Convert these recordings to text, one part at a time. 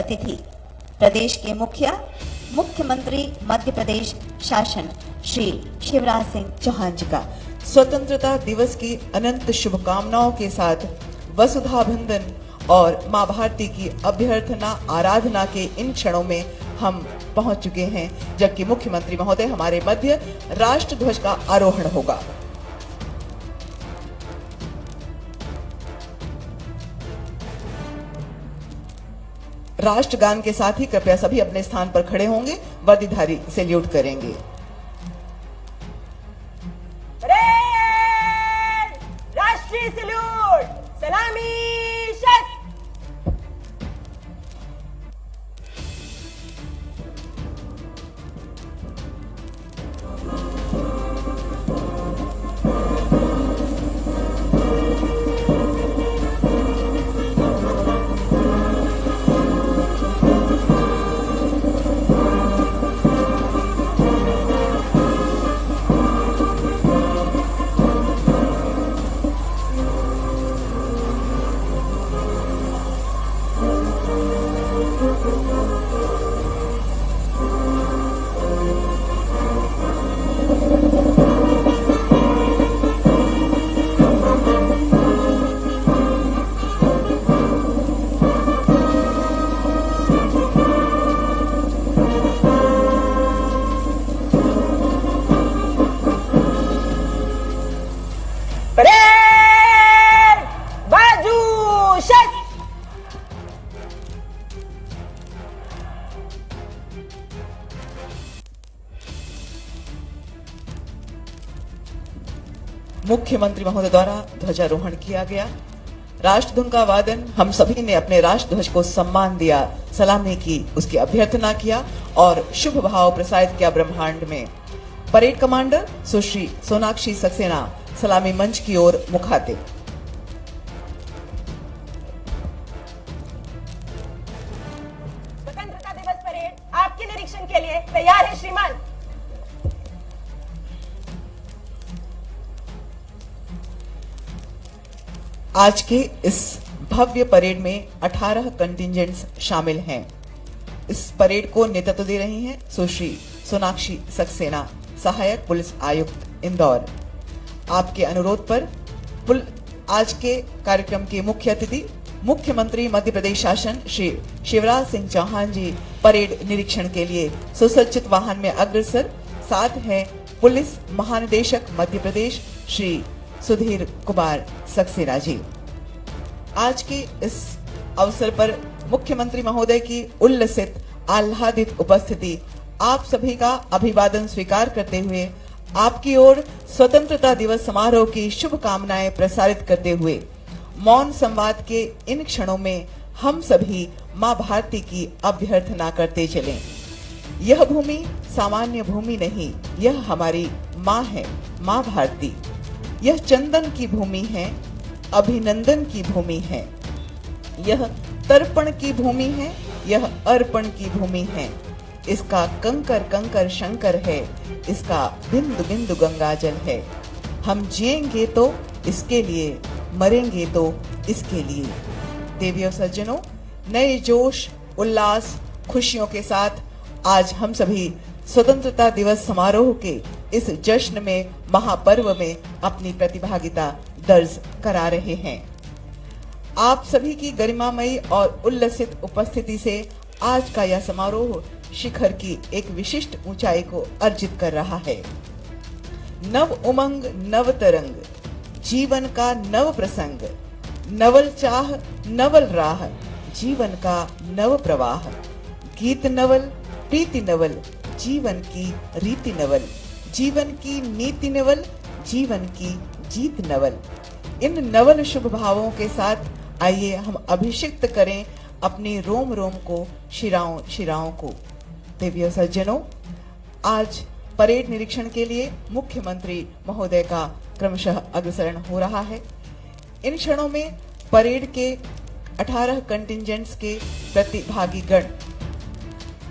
अतिथि प्रदेश के मुख्यमंत्री मध्य प्रदेश शासन श्री शिवराज सिंह चौहान जी का स्वतंत्रता दिवस की अनंत शुभकामनाओं के साथ वसुधा बंधन और मां भारती की अभ्यर्थना आराधना के इन क्षणों में हम पहुंच चुके हैं, जबकि मुख्यमंत्री महोदय हमारे मध्य राष्ट्र ध्वज का आरोहण होगा। राष्ट्रगान के साथ ही कृपया सभी अपने स्थान पर खड़े होंगे, वर्दीधारी सैल्यूट करेंगे। राष्ट्रीय सैल्यूट, सलामी शस्त्र। मुख्यमंत्री महोदय द्वारा ध्वजारोहण किया गया। राष्ट्रधुन का वादन, हम सभी ने अपने राष्ट्र ध्वज को सम्मान दिया, सलामी की, उसकी अभ्यर्थना किया और शुभ भाव प्रसारित किया ब्रह्मांड में। परेड कमांडर सुश्री सोनाक्षी सक्सेना सलामी मंच की ओर मुखातिब। स्वतंत्रता दिवस परेड आपके निरीक्षण के लिए तैयार है श्रीमान। आज के इस भव्य परेड में 18 कंटिंजेंट्स शामिल हैं। इस परेड को नेतृत्व दे रही हैं सुश्री सोनाक्षी सक्सेना, सहायक पुलिस आयुक्त इंदौर। आपके अनुरोध पर आज के कार्यक्रम के मुख्य अतिथि मुख्यमंत्री मध्य प्रदेश शासन श्री शिवराज सिंह चौहान जी परेड निरीक्षण के लिए सुसज्जित वाहन में अग्रसर। साथ हैं पुलिस महानिदेशक मध्य प्रदेश श्री सुधीर कुमार सक्सेना जी। आज के इस अवसर पर मुख्यमंत्री महोदय की उल्लसित आह्लादित उपस्थिति आप सभी का अभिवादन स्वीकार करते हुए आपकी ओर स्वतंत्रता दिवस समारोह की शुभकामनाएं प्रसारित करते हुए मौन संवाद के इन क्षणों में हम सभी मां भारती की अभ्यर्थना करते चलें। यह भूमि सामान्य भूमि नहीं, यह हमारी मां है, मां भारती। यह चंदन की भूमि है, अभिनंदन की भूमि है, यह तर्पण की भूमि है, यह अर्पण की भूमि है। इसका कंकर कंकर शंकर है, इसका बिंदु बिंदु गंगाजल है। हम जिएंगे तो इसके लिए, मरेंगे तो इसके लिए। देवियों सज्जनों, नए जोश, उल्लास, खुशियों के साथ आज हम सभी स्वतंत्रता दिवस समारोह के इस जश्न में, महापर्व में अपनी प्रतिभागिता दर्ज करा रहे हैं। आप सभी की गरिमामयी और उल्लसित उपस्थिति से आज का यह समारोह शिखर की एक विशिष्ट ऊंचाई को अर्जित कर रहा है। नव उमंग, नव तरंग, जीवन का नव प्रसंग, नवल चाह, नवल राह, जीवन का नव प्रवाह, गीत नवल, प्रीति नवल, जीवन की रीति नवल, जीवन की नीति नवल, जीवन की जीत नवल। इन नवल शुभ भावों के साथ आइए हम अभिषिक्त करें अपनी रोम रोम को, शिराओं शिराओं को। देवियों सज्जनों, आज परेड निरीक्षण के लिए मुख्यमंत्री महोदय का क्रमशः अग्रसरण हो रहा है। इन क्षणों में परेड के 18 कंटिंजेंट्स के प्रतिभागी गण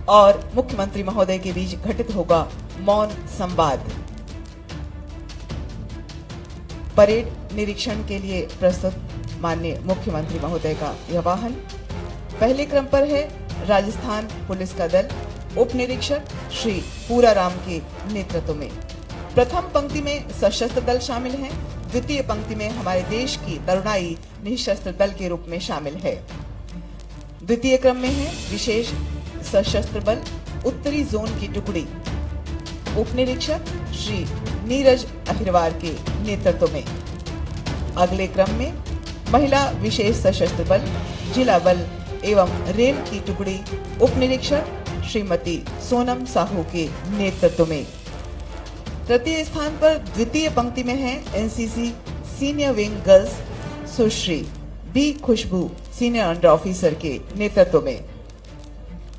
और मुख्यमंत्री महोदय के बीच घटित होगा मौन संवाद। परेड निरीक्षण के लिए प्रस्तुत माननीय मुख्यमंत्री महोदय का यह वाहन। पहले क्रम पर है राजस्थान पुलिस का दल उप निरीक्षक श्री पूराराम के नेतृत्व में। प्रथम पंक्ति में सशस्त्र दल शामिल हैं। द्वितीय पंक्ति में हमारे देश की तरुणाई निशस्त्र दल के रूप में शामिल है। द्वितीय क्रम में है विशेष सशस्त्र बल उत्तरी जोन की टुकड़ी उप निरीक्षक श्री नीरज अहिरवार के नेतृत्व में। अगले क्रम में महिला विशेष सशस्त्र बल जिला बल एवं रेल की टुकड़ी उप निरीक्षक श्रीमती सोनम साहू के नेतृत्व में। तृतीय स्थान पर द्वितीय पंक्ति में है एनसीसी सीनियर विंग गर्ल्स सुश्री बी खुशबू सीनियर अंडर ऑफिसर के नेतृत्व में।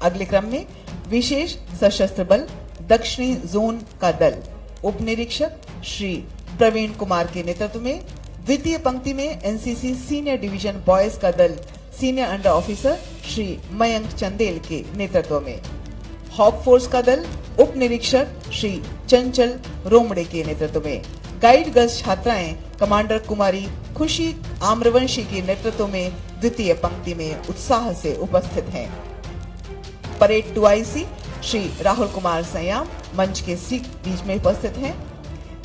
अगले क्रम में विशेष सशस्त्र बल दक्षिणी जोन का दल उप निरीक्षक श्री प्रवीण कुमार के नेतृत्व में। द्वितीय पंक्ति में एनसीसी सीनियर डिवीजन बॉयज का दल senior under officer Shri Mayank Chandel के नेतृत्व में। हॉक फोर्स का दल उप निरीक्षक श्री चंचल रोमड़े के नेतृत्व में। गाइड गर्ल्स छात्राएं कमांडर कुमारी खुशी आम्रवंशी के नेतृत्व में द्वितीय पंक्ति में उत्साह से उपस्थित हैं। परेड 2IC श्री राहुल कुमार संयाम मंच के बीच में उपस्थित हैं।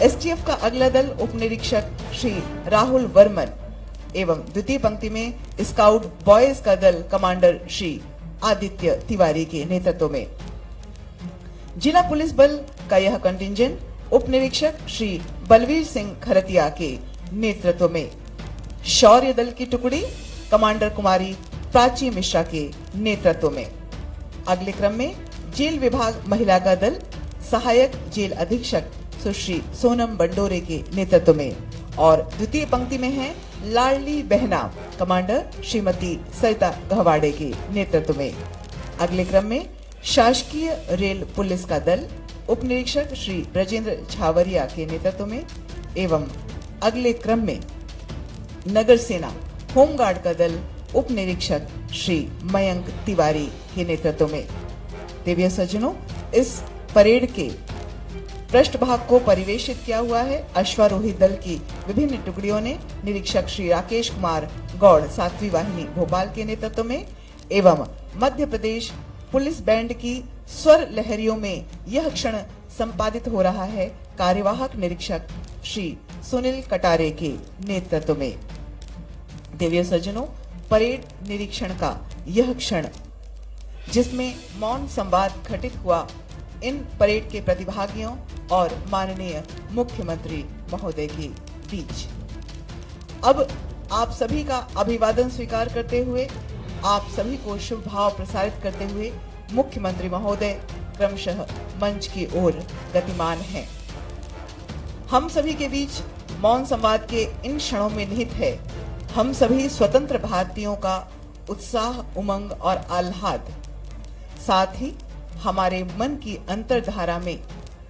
एसटीएफ का अगला दल उप निरीक्षक श्री राहुल वर्मन एवं द्वितीय पंक्ति में स्काउट बॉयज का दल कमांडर श्री आदित्य तिवारी के नेतृत्व में। जिला पुलिस बल का यह कंटिंजेंट उप निरीक्षक श्री बलवीर सिंह खरतिया के नेतृत्व में। शौर्य दल की टुकड़ी कमांडर कुमारी प्राची मिश्रा के नेतृत्व में। अगले क्रम में जेल विभाग महिला का दल सहायक जेल अधीक्षक सुश्री सोनम बंडोरे के नेतृत्व में और द्वितीय पंक्ति में है लाडली बहना कमांडर श्रीमती सरिता गहवाड़े के नेतृत्व में। अगले क्रम में शासकीय रेल पुलिस का दल उप निरीक्षक श्री ब्रजेंद्र छावरिया के नेतृत्व में एवं अगले क्रम में नगर सेना होमगार्ड का दल उप निरीक्षक श्री मयंक तिवारी के नेतृत्व में। देवीय सज्जनों, इस परेड के पृष्ठभाग को परिवेशित किया हुआ है अश्वारोही दल की विभिन्न टुकड़ियों ने निरीक्षक श्री राकेश कुमार गौड़ 7वीं वाहिनी भोपाल के नेतृत्व में एवं मध्य प्रदेश पुलिस बैंड की स्वर लहरियों में यह क्षण संपादित हो रहा है कार्यवाहक निरीक्षक श्री सुनील कटारे के नेतृत्व में। देवीय सज्जनों, परेड निरीक्षण का यह क्षण जिसमें मौन संवाद घटित हुआ इन परेड के प्रतिभागियों और माननीय मुख्यमंत्री महोदय के बीच। अब आप सभी का अभिवादन स्वीकार करते हुए आप सभी को शुभ भाव प्रसारित करते हुए मुख्यमंत्री महोदय क्रमशः मंच की ओर गतिमान हैं। हम सभी के बीच मौन संवाद के इन क्षणों में निहित है हम सभी स्वतंत्र भारतीयों का उत्साह, उमंग और आह्लाद। साथ ही हमारे मन की अंतर्धारा में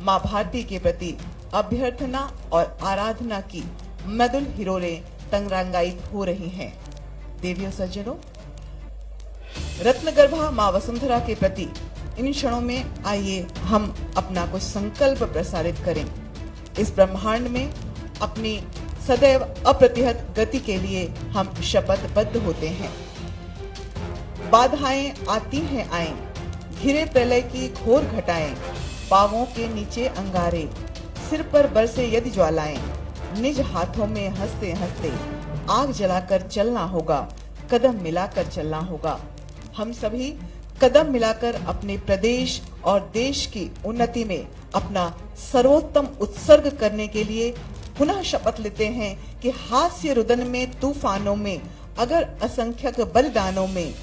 मां भारती के प्रति अभ्यर्थना और आराधना की मधुर हिरोरें तंगरंगायित हो रही हैं। देवियों सज्जनों, रत्नगर्भा मां वसुंधरा के प्रति इन क्षणों में आइए हम अपना कुछ संकल्प प्रसारित करें। इस ब्रह्मांड में अपनी सदैव अप्रतिहत गति के लिए हम शपथबद्ध होते हैं। बाधाएं आती हैं आएं, घिरे प्रलय की घोर घटाएं, पांवों के नीचे अंगारे, सिर पर बरसे यदि ज्वालाएं, निज हाथों में हंसते हंसते आग जलाकर चलना होगा, कदम मिलाकर चलना होगा। हम सभी कदम मिलाकर अपने प्रदेश और देश की उन्नति में अपना सर्वोत्तम उत्सर्ग करने के लिए पुनः शपथ लेते हैं कि हास्य रुदन में, तूफानों में, अगर असंख्यक बलिदानों में,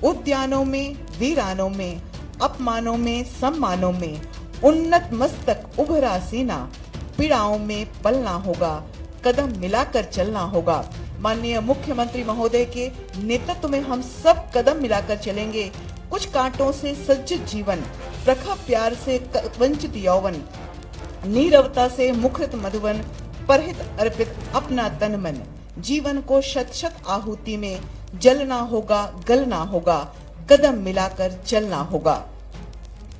उद्यानों में, वीरानों में, अपमानों में, सम्मानों में, उन्नत मस्तक उभरा सीना, पीड़ाओं में पलना होगा, कदम मिलाकर चलना होगा। माननीय मुख्यमंत्री महोदय के नेतृत्व में हम सब कदम मिलाकर चलेंगे। कुछ कांटों से सज्जित जीवन, प्रखर प्यार से वंचित यौवन, नीरवता से मुखरित मधुवन, परहित अर्पित अपना तन मन, जीवन को शत शत आहुति में जलना होगा, गलना होगा, कदम मिलाकर चलना होगा।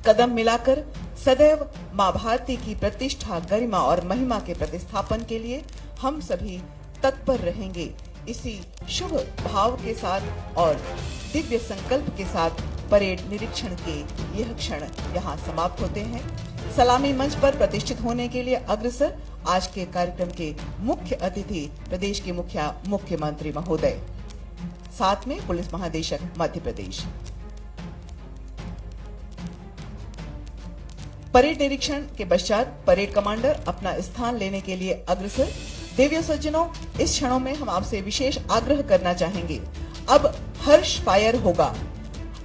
कदम मिलाकर सदैव मां भारती की प्रतिष्ठा, गरिमा और महिमा के प्रतिस्थापन के लिए हम सभी तत्पर रहेंगे। इसी शुभ भाव के साथ और दिव्य संकल्प के साथ परेड निरीक्षण के यह क्षण यहाँ समाप्त होते हैं। सलामी मंच पर प्रतिष्ठित होने के लिए अग्रसर आज के कार्यक्रम के मुख्य अतिथि प्रदेश के मुख्यमंत्री महोदय, साथ में पुलिस महानिदेशक मध्य प्रदेश। परेड निरीक्षण के पश्चात परेड कमांडर अपना स्थान लेने के लिए अग्रसर। देवियों सज्जनों, इस क्षणों में हम आपसे विशेष आग्रह करना चाहेंगे। अब हर्ष फायर होगा।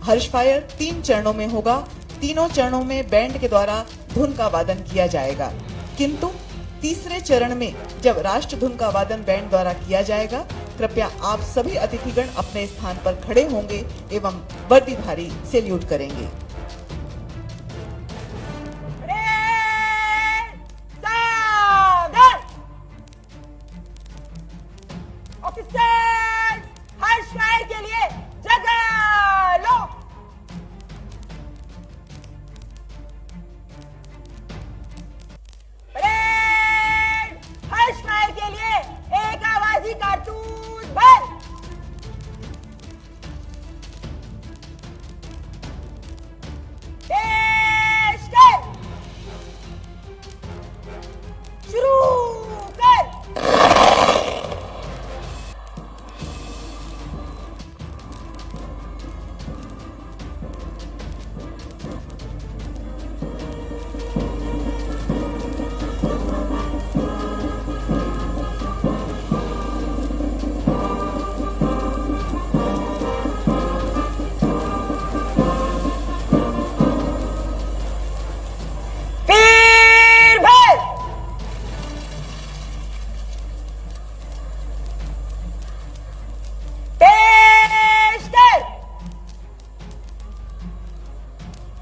हर्ष फायर 3 चरणों में होगा। तीनों चरणों में बैंड के द्वारा धुन का वादन किया जाएगा, किंतु तीसरे चरण में जब राष्ट्र धुन का वादन बैंड द्वारा किया जाएगा, कृपया आप सभी अतिथिगण अपने स्थान पर खड़े होंगे एवं वर्दीधारी सैल्यूट करेंगे। ऑफिसर्स, हर्ष फायर के लिए जगह लो। परेड हर्ष फायर के लिए एक आवाजी कारतूस बंद। पेश कर, शुरू कर।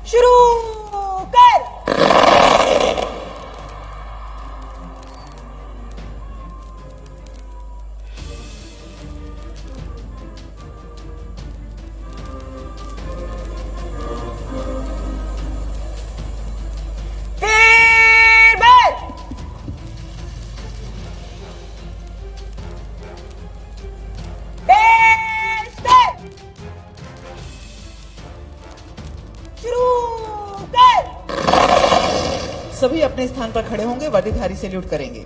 शुरू कर। सभी अपने स्थान पर खड़े होंगे, वर्दीधारी सैल्यूट करेंगे।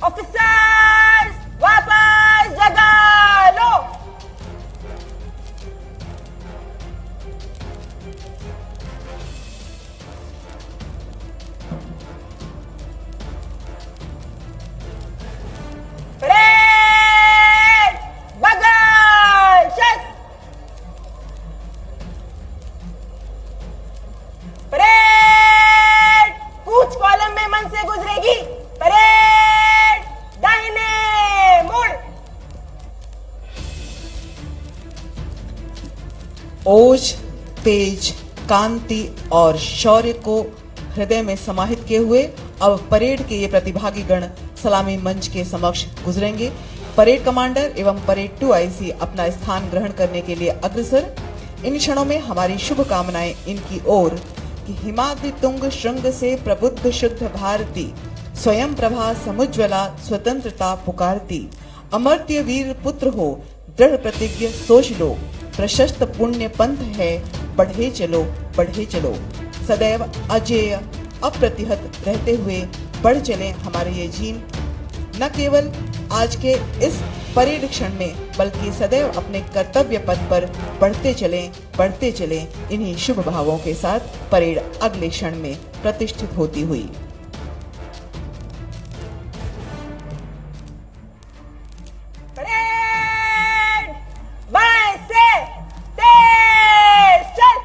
ऑफिसर्स, वापस जगह लो। परेड बगल शस। परेड कूच कॉलम में मन से गुजरेगी। परेड दाहिने मुड़। ओज, तेज, कांति और शौर्य को हृदय में समाहित किए हुए अब परेड के ये प्रतिभागी गण सलामी मंच के समक्ष गुजरेंगे। परेड कमांडर एवं परेड 2IC अपना स्थान ग्रहण करने के लिए अग्रसर। इन क्षणों में हमारी शुभकामनाएं इनकी ओर कि हिमाद्रि तुंग श्रृंग से प्रबुद्ध शुद्ध भारती, स्वयं प्रभा समुज्ज्वला स्वतंत्रता पुकारती, अमर्त्य वीर पुत्र हो दृढ़ प्रतिज्ञ सोच लो, प्रशस्त पुण्य पंथ है बढ़े चलो सदैव अजेय अप्रतिहत रहते हुए बढ़ चले हमारे ये जीन, न केवल आज के इस परेड क्षण में बल्कि सदैव अपने कर्तव्य पथ पर बढ़ते चलें इन्हीं शुभ भावों के साथ परेड अगले क्षण में प्रतिष्ठित होती हुई। परेड बाएं से तेज चल।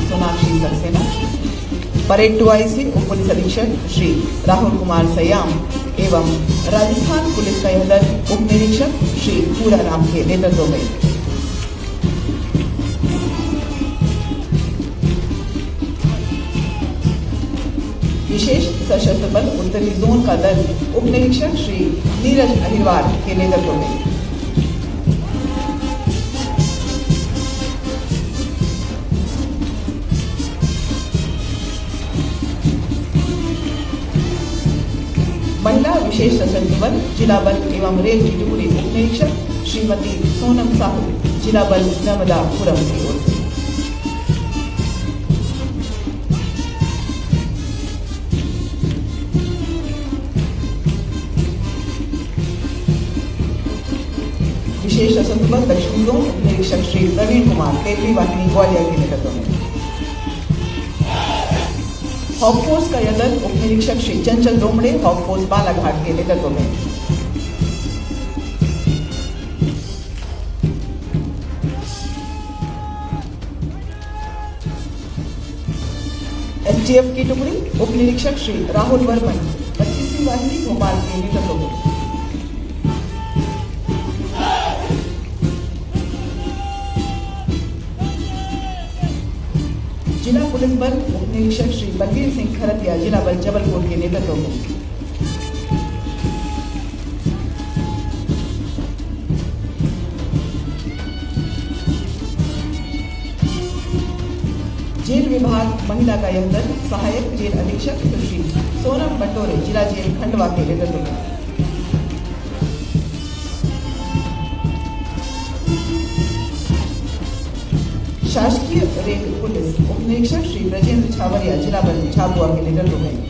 सोनाक्षी सक्सेना, परेड 2IC उप पुलिस अधीक्षक श्री राहुल कुमार सयाम एवं राजस्थान पुलिस का यह दल उप निरीक्षक श्री पूरा राम के नेतृत्व में। विशेष सशस्त्र बल उत्तरी जोन का दल उप निरीक्षक श्री नीरज अहिरवार के नेतृत्व में। महिला विशेष सशस्त्र बल जिला बल एवं रेल की टुकड़ी उप निरीक्षक श्रीमती सोनम साहू जिला बल नर्मदापुरम की ओर से। विशेष सशस्त्र बल दक्षिणी जोन उप निरीक्षक श्री प्रवीण कुमार केंद्रीय वाहिनी ग्वालियर के नेतृत्व में। हॉक फोर्स का यह दल उप निरीक्षक श्री चंचल डोमड़े हॉक फोर्स बालाघाट के नेतृत्व में। एसटीएफ की टुकड़ी उप निरीक्षक श्री राहुल वर्मन 25वीं वाहिनी भोपाल के नेतृत्व में। जिला पुलिस बल उप निरीक्षक श्री बलवीर सिंह खरतिया जिला बल जबलपुर के नेतृत्व में। जेल विभाग महिला का यह दल सहायक जेल अधीक्षक सुश्री सोनम बटोरे जिला जेल खंडवा के नेतृत्व में। शासकीय रेल पुलिस उपनिरीक्षक श्री ब्रजेंद्र छावरिया जिला बल झाबुआ के नेतृत्व में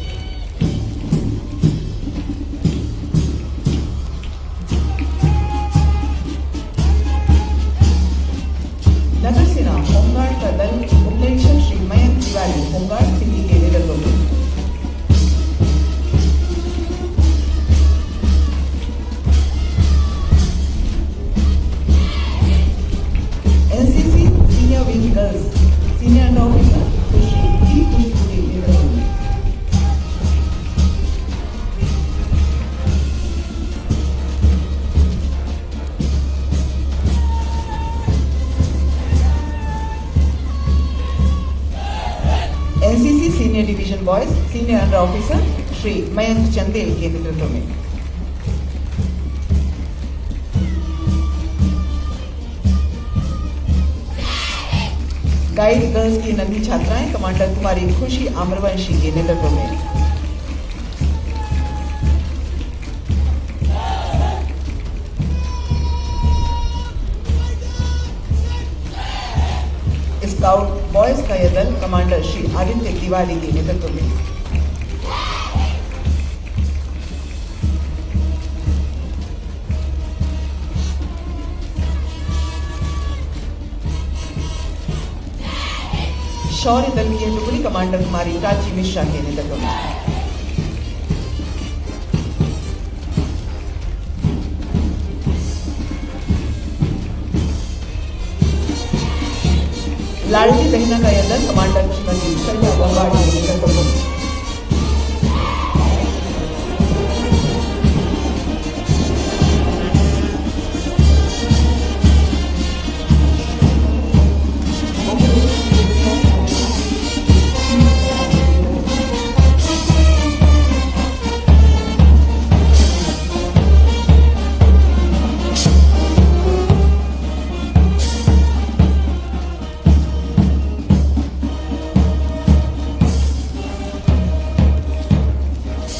नगर सेना होमगार्ड का दल उपनिरीक्षक श्री मयंक तिवारी होमगार्ड सिटी के नेतृत्व में NCC senior wing girls senior officer Sushri G Kushpuri नेतृत्व में NCC senior division boys senior under officer Shri Mayank Chandel के नेतृत्व में गाइड गर्ल्स की नन्ही छात्राएं कमांडर कुमारी खुशी आम्रवंशी के नेतृत्व में स्काउट बॉयज का यह दल कमांडर श्री आदित्य तिवारी के नेतृत्व में शौर्य दल की यह टुकड़ी कमांडर कुमारी प्राची मिश्रा के नेतृत्व में लाडली बहना का यह दल कमांडर श्रीमती शैया गंगाड़ी के नेतृत्व में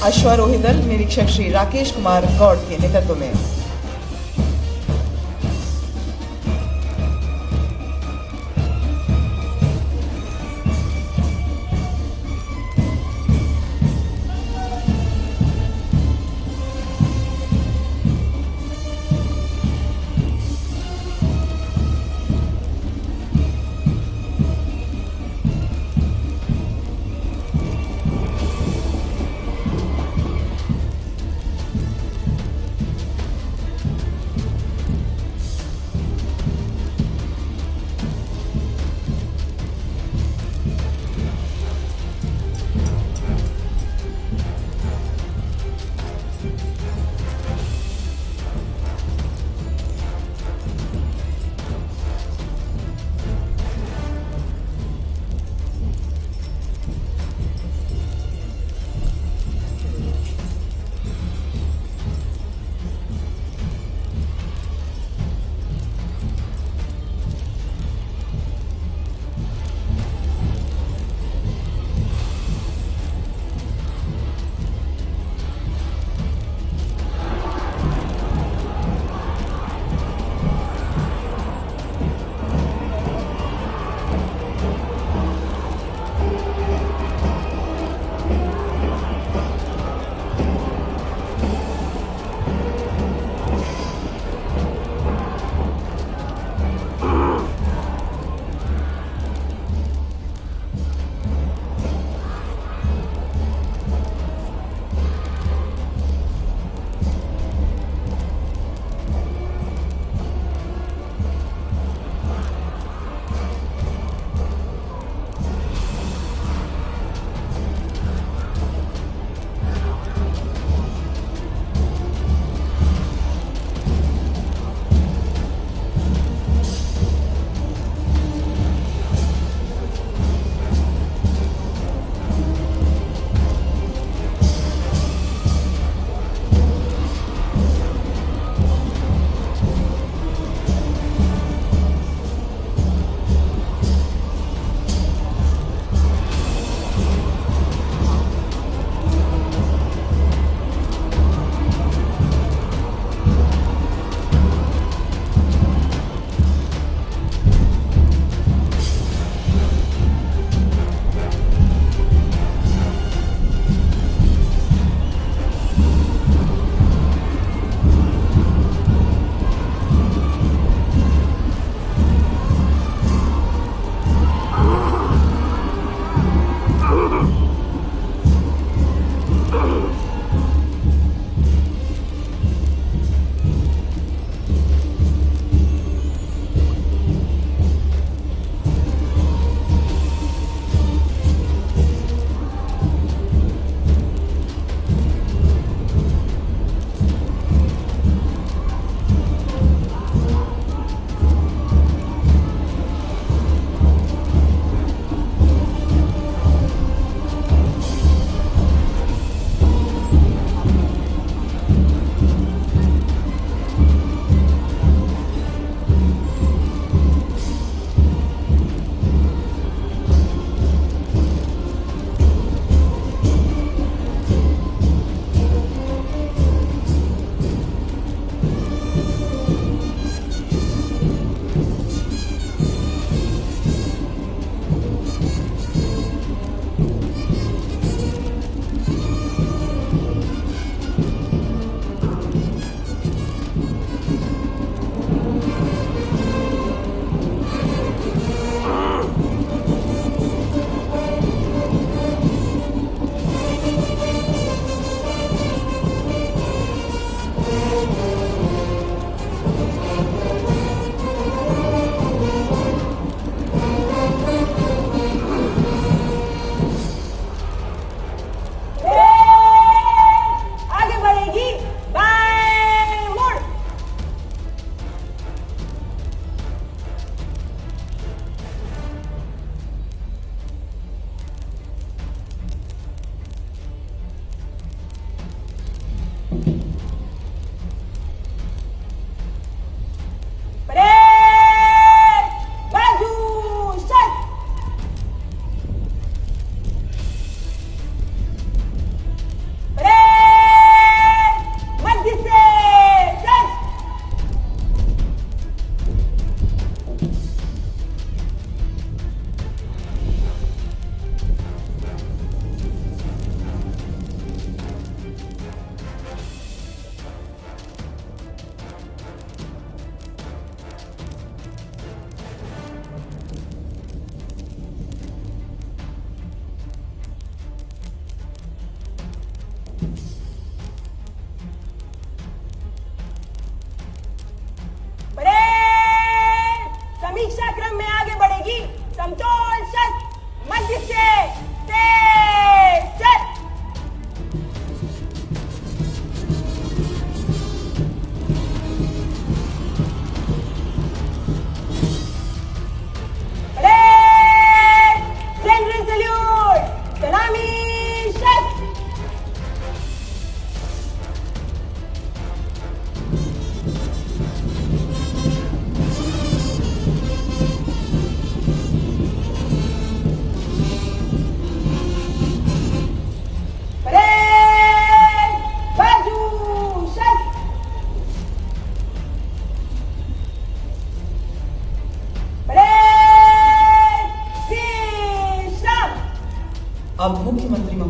अश्वारोही दल निरीक्षक श्री राकेश कुमार गौड़ के नेतृत्व में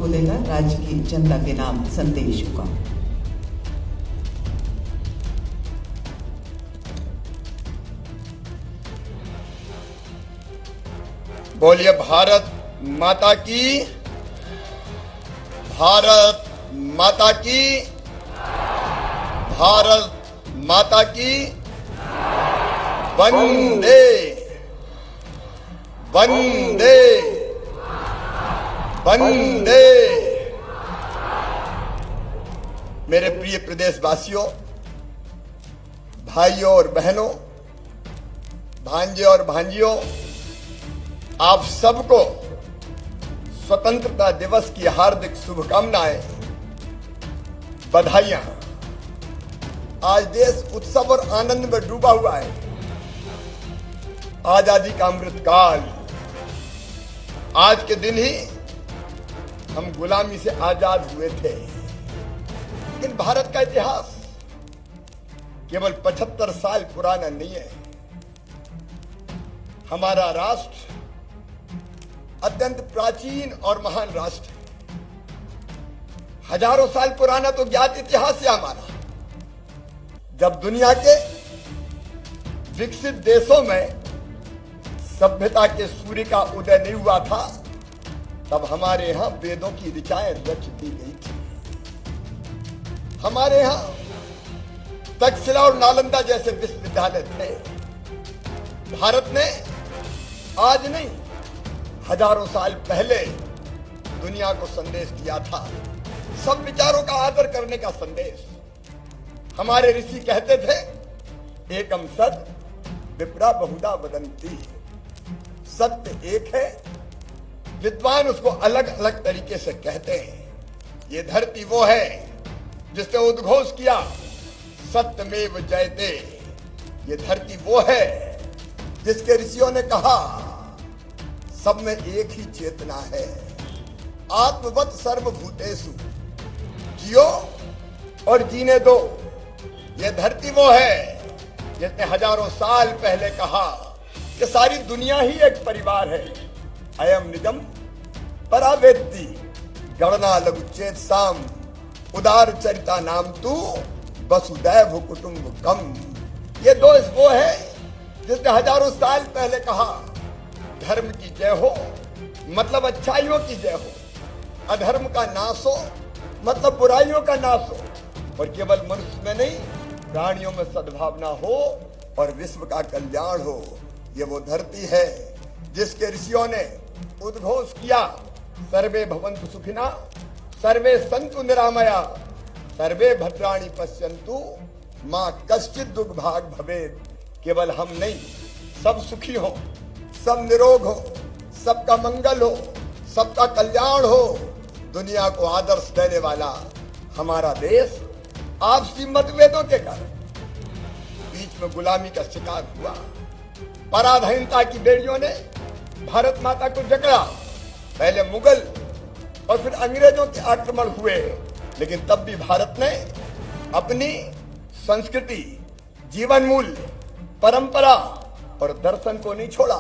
आपको देगा राज्य की जनता के नाम संदेश होगा। बोलिए भारत माता की, भारत माता की, भारत माता की। वंदे वंदे वंदे। मेरे प्रिय प्रदेशवासियों, भाइयों और बहनों, भांजे और भांजियों, आप सबको स्वतंत्रता दिवस की हार्दिक शुभकामनाएं, बधाइयां। आज देश उत्सव और आनंद में डूबा हुआ है। आजादी का अमृत काल, आज के दिन ही हम गुलामी से आजाद हुए थे। लेकिन भारत का इतिहास केवल 75 साल पुराना नहीं है। हमारा राष्ट्र अत्यंत प्राचीन और महान राष्ट्र है। हजारों साल पुराना तो ज्ञात इतिहास है हमारा। जब दुनिया के विकसित देशों में सभ्यता के सूर्य का उदय नहीं हुआ था, तब हमारे यहां वेदों की ऋचाएं रच दी गई थी। हमारे यहां तक्षशिला और नालंदा जैसे विश्वविद्यालय थे। भारत ने आज नहीं, हजारों साल पहले दुनिया को संदेश दिया था, सब विचारों का आदर करने का संदेश। हमारे ऋषि कहते थे, एकम सत विप्रा बहुधा वदंती। सत्य एक है, विद्वान उसको अलग अलग तरीके से कहते हैं। ये धरती वो है जिसने उद्घोष किया, सत्यमेव जयते। ये धरती वो है जिसके ऋषियों ने कहा, सब में एक ही चेतना है, आत्मवत सर्वभूतेषु। जियो और जीने दो। ये धरती वो है जिसने हजारों साल पहले कहा कि सारी दुनिया ही एक परिवार है। अयम निजम परावेत्ति गणना लघुचेत साम उदार चरिता नाम तू वसुदैव कुटुंबकम। ये दोष वो है जिसने हजारों साल पहले कहा, धर्म की जय हो मतलब अच्छाइयों की जय हो, अधर्म का नाश हो मतलब बुराइयों का नाश हो, और केवल मनुष्य में नहीं प्राणियों में सद्भावना हो और विश्व का कल्याण हो। ये वो धरती है जिसके ऋषियों ने उद्घोष किया, सर्वे भवन्तु सुखिना सर्वे सन्तु निरामया सर्वे भद्राणि पश्यन्तु मां कश्चित् दुर्भाग भवेत्। केवल हम नहीं, सब सुखी हो, सब निरोग हो, सबका मंगल हो, सबका कल्याण हो। दुनिया को आदर्श देने वाला हमारा देश आपसी मतभेदों के कारण बीच में गुलामी का शिकार हुआ। पराधीनता की बेड़ियों ने भारत माता को जकड़ा। पहले मुगल और फिर अंग्रेजों के आक्रमण हुए, लेकिन तब भी भारत ने अपनी संस्कृति, जीवन मूल्य, परंपरा और दर्शन को नहीं छोड़ा।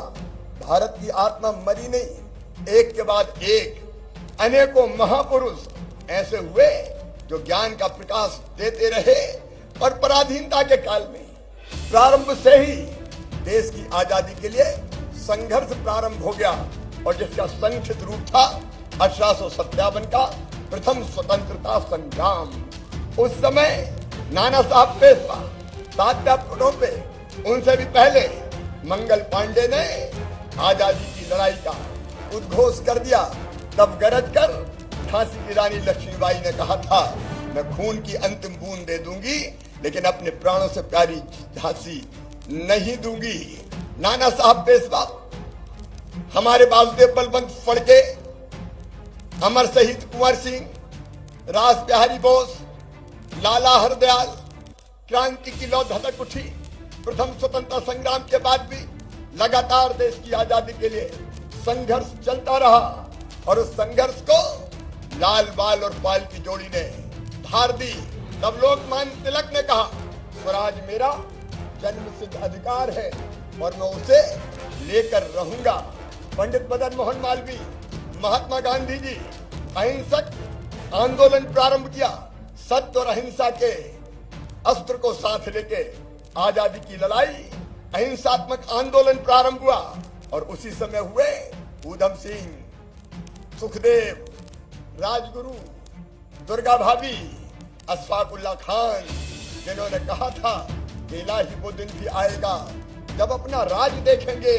भारत की आत्मा मरी नहीं। एक के बाद एक अनेकों महापुरुष ऐसे हुए जो ज्ञान का प्रकाश देते रहे, और पराधीनता के काल में प्रारंभ से ही देश की आजादी के लिए संघर्ष प्रारंभ हो गया, और जिसका संक्षिप्त रूप था 1857 का प्रथम स्वतंत्रता संग्राम। उस समय नाना साहब पेशवा, तात्या टोपे, उनसे भी पहले मंगल पांडे ने आजादी की लड़ाई का उद्घोष कर दिया। तब गरज कर झांसी की रानी लक्ष्मीबाई ने कहा था, मैं खून की अंतिम बूंद दे दूंगी, लेकिन अपने प्राणों से प्यारी झांसी नहीं दूंगी। नाना साहब पेशवा, हमारे वासुदेव बलवंत फड़के, अमर शहीद कुंवर सिंह, रास बिहारी बोस, लाला हरदयाल, क्रांति की लौ धधक उठी। प्रथम स्वतंत्रता संग्राम के बाद भी लगातार देश की आजादी के लिए संघर्ष चलता रहा, और उस संघर्ष को लाल बाल और पाल की जोड़ी ने धार दी। तब लोकमान्य तिलक ने कहा, स्वराज मेरा जन्म सिद्ध अधिकार है और मैं उसे लेकर रहूंगा। पंडित मदन मोहन मालवीय, महात्मा गांधी जी, अहिंसक आंदोलन प्रारंभ किया। सत्य और अहिंसा के अस्त्र को साथ लेके आजादी की लड़ाई, अहिंसात्मक आंदोलन प्रारंभ हुआ और उसी समय हुए ऊधम सिंह, सुखदेव, राजगुरु, दुर्गा भाभी, अशफाकुल्ला खान, जिन्होंने कहा था कि इलाही वो दिन भी आएगा जब अपना राज देखेंगे,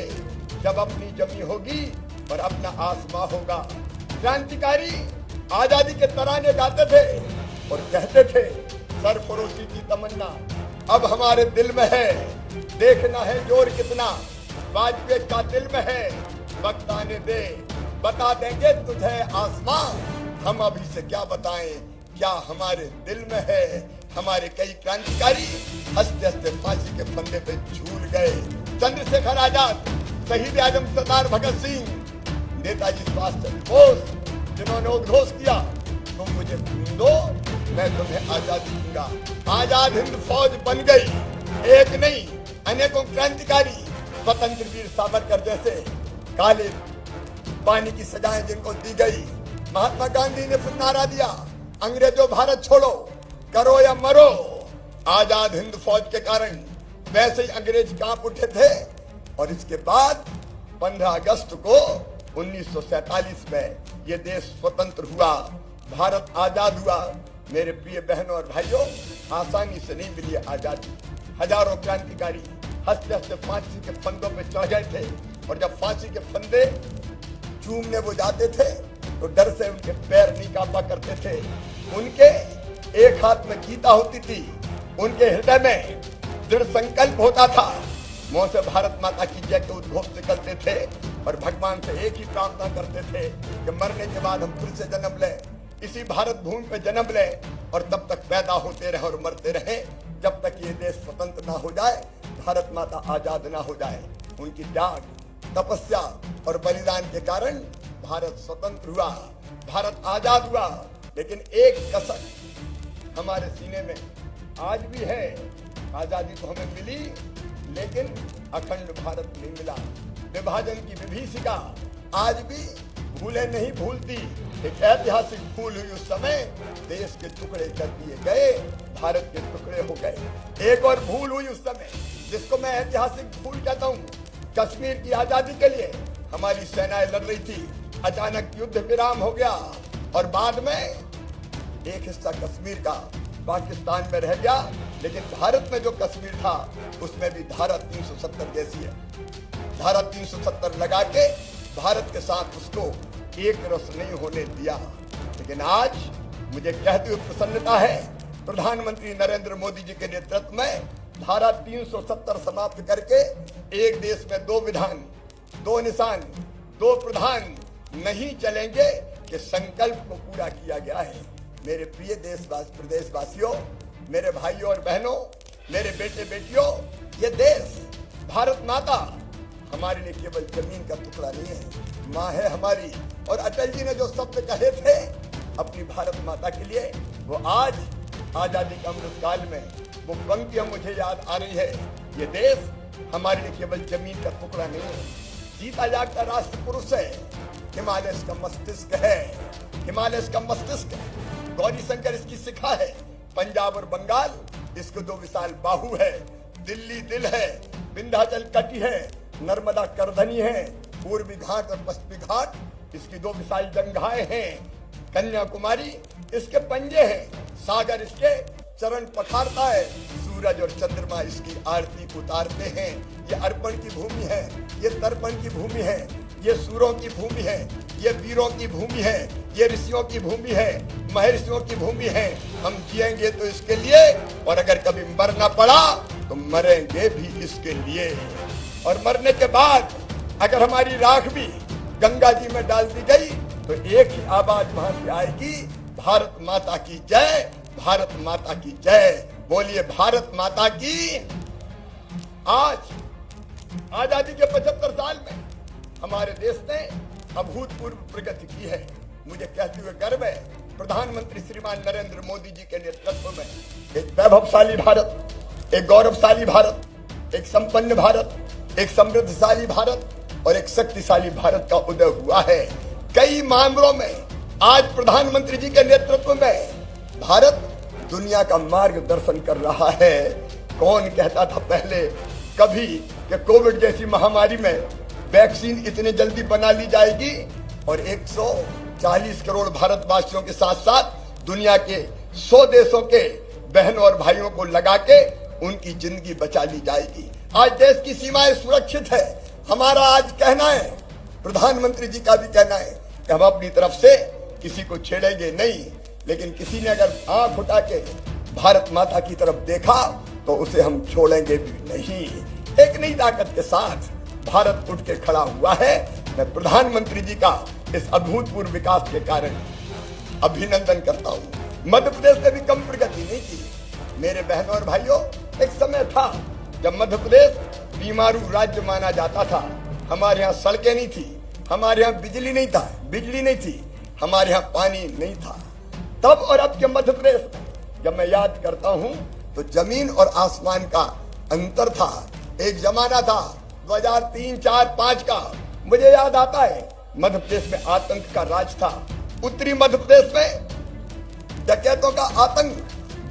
जब अपनी जमी होगी और अपना आसमां होगा। क्रांतिकारी आजादी के तराने गाते थे और कहते थे सरफरोशी की तमन्ना अब हमारे दिल में है, देखना है जोर कितना वाजपेयी का दिल में है, वक्त आने दे बता देंगे तुझे आसमां। हम अभी से क्या बताएं क्या हमारे दिल में है। हमारे कई क्रांतिकारी हंसते हंसते फांसी के फंदे पे झूल गए। चंद्रशेखर आजाद, शहीद आजम सरदार भगत सिंह, नेताजी सुभाष चंद्र बोस, जिन्होंने उद्घोष किया तुम मुझे खून दो मैं तुम्हें आजादी दूंगा। आजाद हिंद फौज बन गई। एक नहीं अनेकों क्रांतिकारी स्वतंत्र वीर सावरकर जैसे काले पानी की सजाएं जिनको दी गई। महात्मा गांधी ने फिर नारा दिया अंग्रेजों भारत छोड़ो, करो या मरो। आजाद हिंद फौज के कारण वैसे ही अंग्रेज कांप उठे थे और इसके बाद 15 अगस्त को 1947 में ये देश स्वतंत्र हुआ, भारत आजाद हुआ। मेरे प्रिय बहनों और भाइयों, आसानी से नहीं मिली आजादी। हजारों क्रांतिकारी हंसते हंसते फांसी के फंदों पे चढ़ गए थे और जब फांसी के फंदे चूमने वो जाते थे तो डर से उनके पैर नहीं कांपा करते थे। उनके एक हाथ में गीता होती थी, उनके हृदय में दृढ़ संकल्प होता था। मुंह से भारत माता की जय के उद्घोष निकलते थे और भगवान से एक ही प्रार्थना करते थे कि मरने के बाद हम फिर से जन्म लें, इसी भारत भूमि पे जन्म लें और तब तक पैदा होते रहे और मरते रहे जब तक ये देश स्वतंत्र ना हो जाए, भारत माता आजाद ना हो जाए। उनकी त्याग, तपस्या और बलिदान के कारण भारत स्वतंत्र हुआ, भारत आजाद हुआ। लेकिन एक कसक हमारे सीने में आज भी है। आजादी तो हमें मिली लेकिन अखंड भारत नहीं मिला। विभाजन की विभीषिका आज भी भूले नहीं भूलती। एक ऐतिहासिक भूल हुई उस समय, देश के टुकड़े कर दिए गए, भारत के टुकड़े हो गए। एक और भूल हुई उस समय जिसको मैं ऐतिहासिक भूल कहता हूँ। कश्मीर की आजादी के लिए हमारी सेनाएं लड़ रही थी, अचानक युद्ध विराम हो गया और बाद में एक हिस्सा कश्मीर का पाकिस्तान में रह गया। लेकिन भारत में जो कश्मीर था उसमें भी धारा 370 जैसी है। धारा 370 लगा के भारत के साथ उसको एक रस नहीं होने दिया। लेकिन आज मुझे कहते हुए प्रसन्नता है, प्रधानमंत्री नरेंद्र मोदी जी के नेतृत्व में धारा 370 समाप्त करके एक देश में 2 विधान, 2 निशान, 2 प्रधान नहीं चलेंगे कि संकल्प को पूरा किया गया है। मेरे प्रिय प्रदेशवासियों, मेरे भाइयों और बहनों, मेरे बेटे बेटियों, ये देश भारत माता हमारे लिए केवल जमीन का टुकड़ा नहीं है, माँ है हमारी। और अटल जी ने जो शब्द कहे थे अपनी भारत माता के लिए, वो आज आजादी के अमृत काल में वो पंक्तियां मुझे याद आ रही है। ये देश हमारे लिए केवल जमीन का टुकड़ा नहीं है, जीता जागता राष्ट्र पुरुष है। हिमालय इसका मस्तिष्क है, हिमालय इसका मस्तिष्क है। गौरी शंकर इसकी शिखा है, पंजाब और बंगाल इसके 2 विशाल बाहु है। दिल्ली दिल है, विंध्याचल कटी है, नर्मदा करधनी है, पूर्वी घाट और पश्चिमी घाट इसकी 2 विशाल जंघाएं हैं। कन्याकुमारी इसके पंजे हैं, सागर इसके चरण पखारता है, सूरज और चंद्रमा इसकी आरती उतारते हैं। ये अर्पण की भूमि है, ये तर्पण की भूमि है, ये सूरों की भूमि है, ये वीरों की भूमि है, ये ऋषियों की भूमि है, महर्षियों की भूमि है। हम जिएंगे तो इसके लिए और अगर कभी मरना पड़ा तो मरेंगे भी इसके लिए। और मरने के बाद अगर हमारी राख भी गंगा जी में डाल दी गई तो एक ही आवाज वहां से आएगी, भारत माता की जय, भारत माता की जय। बोलिए भारत माता की। आज आजादी के 75 साल में हमारे देश ने अभूतपूर्व प्रगति की है। मुझे कहते हुए गर्व है, प्रधानमंत्री श्रीमान नरेंद्र मोदी जी के नेतृत्व में एक वैभवशाली भारत, एक गौरवशाली भारत, एक संपन्न भारत, एक समृद्धशाली भारत और एक शक्तिशाली भारत का उदय हुआ है। कई मामलों में आज प्रधानमंत्री जी के नेतृत्व में भारत दुनिया का मार्गदर्शन कर रहा है। कौन कहता था पहले कभी कि कोविड जैसी महामारी में वैक्सीन इतने जल्दी बना ली जाएगी और 140 करोड़ भारतवासियों के साथ साथ दुनिया के 100 देशों के बहनों और भाइयों को लगा के उनकी जिंदगी बचा ली जाएगी। आज देश की सीमाएं सुरक्षित है। हमारा आज कहना है, प्रधानमंत्री जी का भी कहना है कि हम अपनी तरफ से किसी को छेड़ेंगे नहीं, लेकिन किसी ने अगर आंख उठा के भारत माता की तरफ देखा तो उसे हम छोड़ेंगे भी नहीं। एक नई ताकत के साथ भारत उठ के खड़ा हुआ है। मैं प्रधानमंत्री जी का इस अभूतपूर्व विकास के कारण अभिनंदन करता हूँ। मध्य प्रदेश ने भी कम प्रगति नहीं की। मेरे बहनों और भाइयों, एक समय था जब मध्य प्रदेश बीमारू राज्य माना जाता था। हमारे यहाँ सड़कें नहीं थी, हमारे यहाँ बिजली नहीं थी, हमारे यहाँ पानी नहीं था। तब और अब के मध्य प्रदेश में जब मैं याद करता हूँ तो जमीन और आसमान का अंतर था। एक जमाना था 2003, 4, 5 का, मुझे याद आता है मध्य प्रदेश में आतंक का राज था। उत्तरी मध्य प्रदेश में डकैतों का आतंक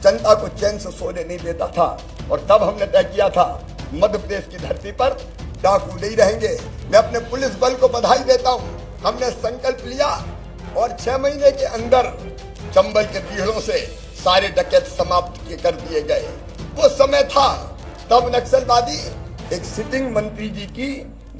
जनता को चैन से सोने नहीं देता था। और तब हमने तय किया था मध्य प्रदेश की धरती पर डाकू नहीं रहेंगे। मैं अपने पुलिस बल को बधाई देता हूँ। हमने संकल्प लिया और 6 महीने के अंदर चंबल के बीहड़ों से सारे डकैत समाप्त कर दिए गए। वो समय था तब नक्सलवादी एक सिटिंग मंत्री जी की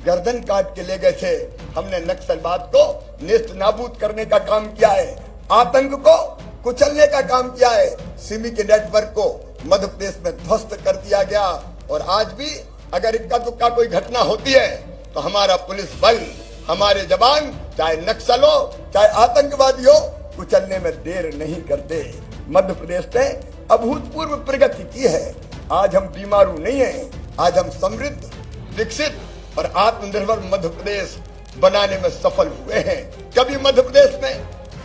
गर्दन काट के ले गए थे। हमने नक्सलवाद को नेस्त नाबूद करने का काम किया है, आतंक को कुचलने का काम किया है। सिमी के नेटवर्क को मध्य प्रदेश में ध्वस्त कर दिया गया। और आज भी अगर इक्का दुक्का कोई घटना होती है तो हमारा पुलिस बल, हमारे जवान, चाहे नक्सल हो चाहे आतंकवादी हो, कुचलने में देर नहीं करते। मध्य प्रदेश ने अभूतपूर्व प्रगति की है। आज हम बीमारू नहीं हैं, आज हम समृद्ध, विकसित और आत्मनिर्भर मध्य प्रदेश बनाने में सफल हुए हैं। कभी मध्य प्रदेश में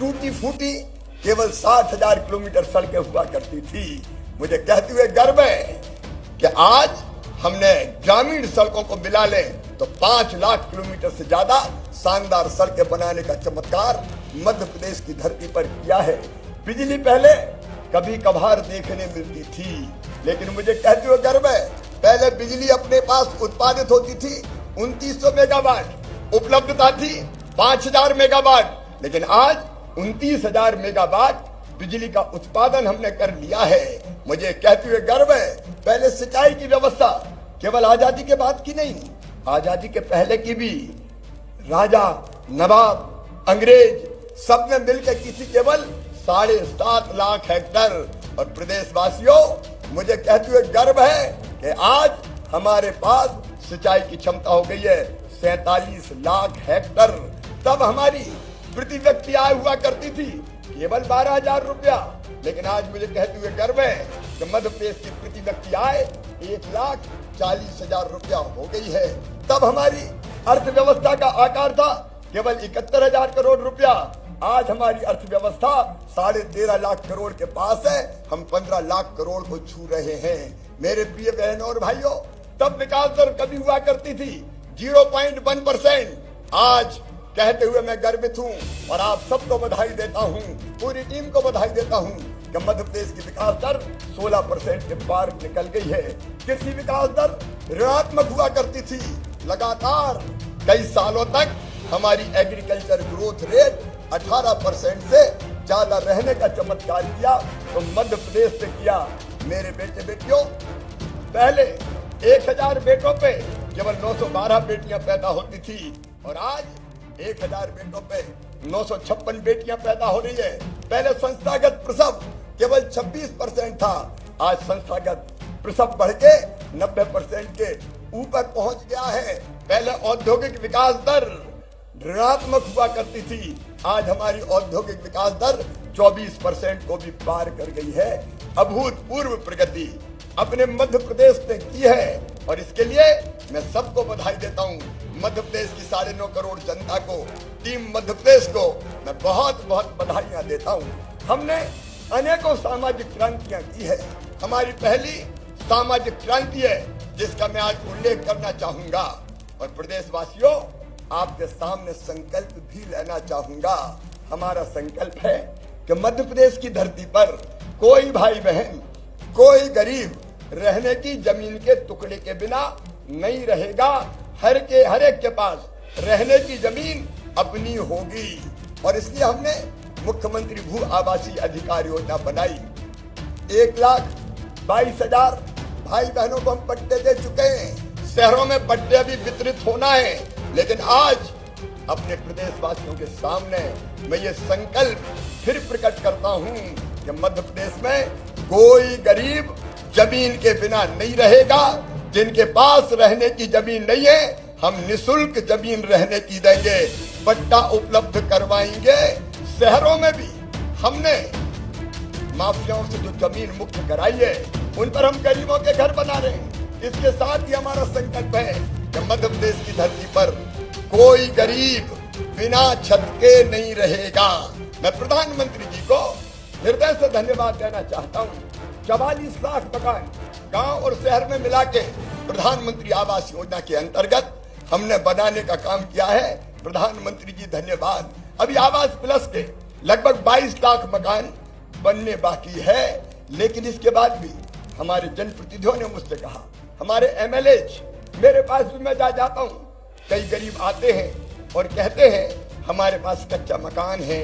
टूटी फूटी केवल 60,000 किलोमीटर सड़कें हुआ करती थी। मुझे कहते हुए गर्व है कि आज हमने ग्रामीण सड़कों को मिला लें तो 5 लाख किलोमीटर से ज्यादा शानदार सड़कें बनाने का चमत्कार मध्य प्रदेश की धरती पर किया है। बिजली पहले कभी कभार देखने मिलती थी, लेकिन मुझे कहते हुए गर्व है, पहले बिजली अपने पास उत्पादित होती थी 2900 मेगावाट, उपलब्धता थी 5000 मेगावाट, लेकिन आज 29,000 मेगावाट बिजली का उत्पादन हमने कर लिया है। मुझे कहते हुए गर्व है, पहले सिंचाई की व्यवस्था केवल आजादी के बाद की नहीं, आजादी के पहले की भी राजा, नवाब, अंग्रेज सबने मिलकर की थी केवल 7.5 लाख हेक्टर। और प्रदेशवासियों, मुझे कहते हुए गर्व है कि आज हमारे पास सिंचाई की क्षमता हो गई है 47 लाख हेक्टर। तब हमारी प्रति व्यक्ति आय हुआ करती थी केवल 12,000 रुपया, लेकिन आज मुझे कहते हुए गर्व है कि मध्य प्रदेश की प्रति व्यक्ति आय 1,40,000 रुपया हो गई है। तब हमारी अर्थव्यवस्था का आकार था केवल 71,000 करोड़ रुपया। आज हमारी अर्थव्यवस्था 13.5 लाख करोड़ के पास है। हम 15 लाख करोड़ को छू रहे हैं। मेरे प्रिय बहनों और भाइयों, तब विकास दर कभी हुआ करती थी 0.1%। आज कहते हुए मैं गर्वित हूँ और आप सबको बधाई देता हूँ, पूरी टीम को बधाई देता हूँ कि मध्य प्रदेश की विकास दर 16% के पार निकल गई है। कृषि विकास दर ऋणात्मक हुआ करती थी। लगातार कई सालों तक हमारी एग्रीकल्चर ग्रोथ रेट 18% से ज्यादा रहने का चमत्कार किया तो मध्य प्रदेश ने किया। मेरे बेटे बेटियों, पहले 1000 बेटों पे केवल 912 बेटियां पैदा होती थी और आज 1000 बेटों पे 956 बेटियां पैदा हो रही है। पहले संस्थागत प्रसव केवल 26% था, आज संस्थागत प्रसव बढ़ के 90% के ऊपर पहुंच गया है। पहले औद्योगिक विकास दर ऋणात्मक हुआ करती थी, आज हमारी औद्योगिक विकास दर 24% को भी पार कर गई है। अभूतपूर्व प्रगति अपने मध्य प्रदेश ने की है और इसके लिए मैं सबको बधाई देता हूँ। मध्य प्रदेश की 9.5 करोड़ जनता को, टीम मध्य प्रदेश को मैं बहुत बहुत बधाइयां देता हूँ। हमने अनेकों सामाजिक क्रांतियां की है। हमारी पहली सामाजिक क्रांति है जिसका मैं आज उल्लेख करना चाहूंगा और प्रदेशवासियों आपके सामने संकल्प भी लेना चाहूंगा। हमारा संकल्प है कि मध्य प्रदेश की धरती पर कोई भाई बहन, कोई गरीब रहने की जमीन के टुकड़े के बिना नहीं रहेगा। हर एक के पास रहने की जमीन अपनी होगी और इसलिए हमने मुख्यमंत्री भू आवासीय अधिकार योजना बनाई। 1,22,000 भाई बहनों को हम पट्टे दे चुके हैं। शहरों में पट्टे अभी वितरित होना है, लेकिन आज अपने प्रदेशवासियों के सामने मैं ये संकल्प फिर प्रकट करता हूं कि मध्य प्रदेश में कोई गरीब जमीन के बिना नहीं रहेगा। जिनके पास रहने की जमीन नहीं है, हम निशुल्क जमीन रहने की देंगे, पट्टा उपलब्ध करवाएंगे। शहरों में भी हमने माफियाओं से जो जमीन मुक्त कराई है, उन पर हम गरीबों के घर बना रहे हैं। इसके साथ ही हमारा संकल्प है कि मध्य प्रदेश की धरती पर कोई गरीब बिना छत के नहीं रहेगा। मैं प्रधानमंत्री जी को हृदय से धन्यवाद देना चाहता हूँ। 44 लाख मकान गांव और शहर में मिला के प्रधानमंत्री आवास योजना के अंतर्गत हमने बनाने का काम किया है। प्रधानमंत्री जी धन्यवाद। अभी आवास प्लस के लगभग 22 लाख मकान बनने बाकी है, लेकिन इसके बाद भी हमारे जनप्रतिनिधियों ने मुझसे कहा, हमारे एमएलए मेरे पास भी मैं जाता हूँ, कई गरीब आते हैं और कहते हैं हमारे पास कच्चा मकान है,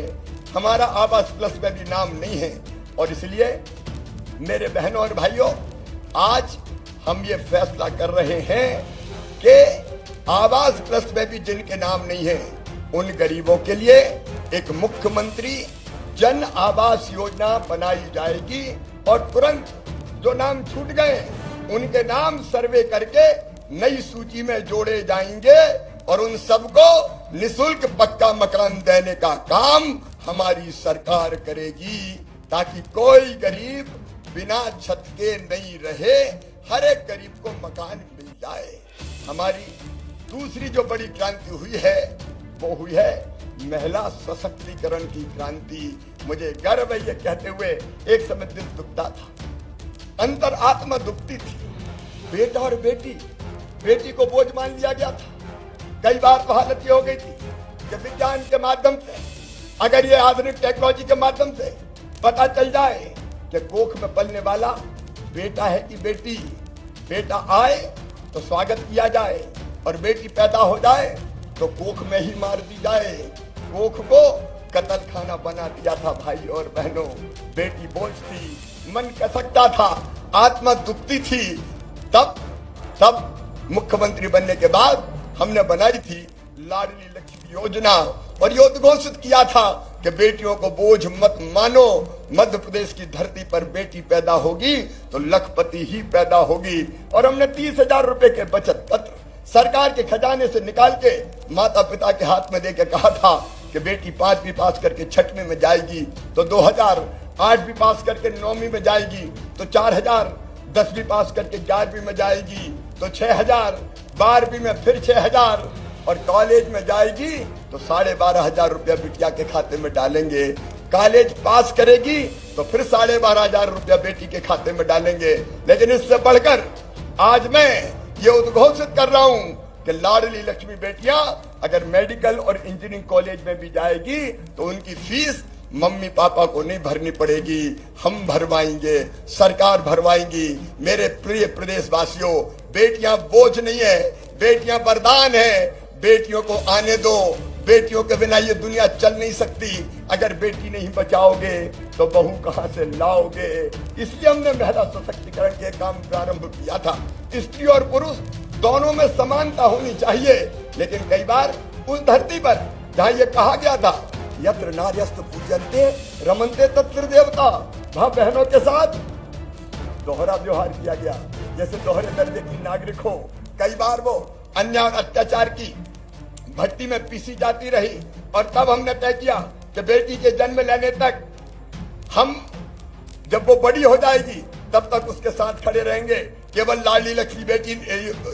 हमारा आवास प्लस में भी नाम नहीं है। और इसलिए मेरे बहनों और भाइयों, आज हम ये फैसला कर रहे हैं कि आवास प्लस में भी जिनके नाम नहीं है, उन गरीबों के लिए एक मुख्यमंत्री जन आवास योजना बनाई जाएगी और तुरंत जो नाम छूट गए उनके नाम सर्वे करके नई सूची में जोड़े जाएंगे और उन सबको निशुल्क पक्का मकान देने का काम हमारी सरकार करेगी, ताकि कोई गरीब बिना छत के नहीं रहे, हर एक गरीब को मकान मिल जाए। हमारी दूसरी जो बड़ी क्रांति हुई है वो हुई है महिला सशक्तिकरण की क्रांति। मुझे गर्व है ये कहते हुए, एक समय दिल दुखता था, अंतर आत्मा दुखती थी। बेटा और बेटी को बोझ मान लिया गया था। कई बार तो हालत ये हो गई थी कि विज्ञान के माध्यम से, अगर ये आधुनिक टेक्नोलॉजी के माध्यम से पता चल जाए कि कोख में पलने वाला बेटा है कि बेटी, बेटा आए तो स्वागत किया जाए और बेटी पैदा हो जाए तो कोख में ही मार दी जाए। कोख को कत्ल खाना बना दिया था भाई और बहनों। बेटी बोझ थी, मन कसकता था, आत्मा दुखती थी। तब मुख्यमंत्री बनने के बाद हमने बनाई थी लाडली लक्ष्मी योजना और ये उद्घोषित किया था कि बेटियों को बोझ मत मानो। मध्य प्रदेश की धरती पर बेटी पैदा होगी तो लखपति ही पैदा होगी। और हमने 30,000 रुपए के बचत पत्र सरकार के खजाने से निकाल के माता पिता के हाथ में देके कहा था कि बेटी 5वीं पास करके 6वीं में जाएगी तो 2,000, 8वीं पास करके 9वीं में जाएगी तो 4,000, 10वीं पास करके 11वीं में जाएगी तो 6,000, 12वीं में फिर 6,000 और कॉलेज में जाएगी तो 12,500 रुपया बिटिया के खाते में डालेंगे। कॉलेज पास करेगी तो फिर 12,500 रुपया बेटी के खाते में डालेंगे। लेकिन इससे बढ़कर आज मैं ये उद्घोषित कर रहा हूं कि लाडली लक्ष्मी बेटियां अगर मेडिकल और इंजीनियरिंग कॉलेज में भी जाएगी तो उनकी फीस मम्मी पापा को नहीं भरनी पड़ेगी, हम भरवाएंगे, सरकार भरवाएंगी। मेरे प्रिय प्रदेशवासियों, बेटियां बोझ नहीं है, बेटियां वरदान है। बेटियों को आने दो, बेटियों के बिना ये दुनिया चल नहीं सकती। अगर बेटी नहीं बचाओगे तो बहू कहां से लाओगे। इसलिए हमने महिला सशक्तिकरण के काम प्रारंभ किया था। स्त्री और पुरुष दोनों में समानता होनी चाहिए, लेकिन कई बार उस धरती पर जहां ये कहा गया था यत्र नार्यस्तु पूज्यन्ते रमन्ते तत्र देवता, वहां बहनों के साथ दोहरा व्यवहार किया गया, जैसे दोहरे दर्जे की नागरिक हो। कई बार वो अन्याय और अत्याचार की भट्टी में पीसी जाती रही और तब हमने तय किया कि बेटी के जन्म लेने तक हम, जब वो बड़ी हो जाएगी तब तक उसके साथ खड़े रहेंगे। केवल लाडली लक्ष्मी बेटी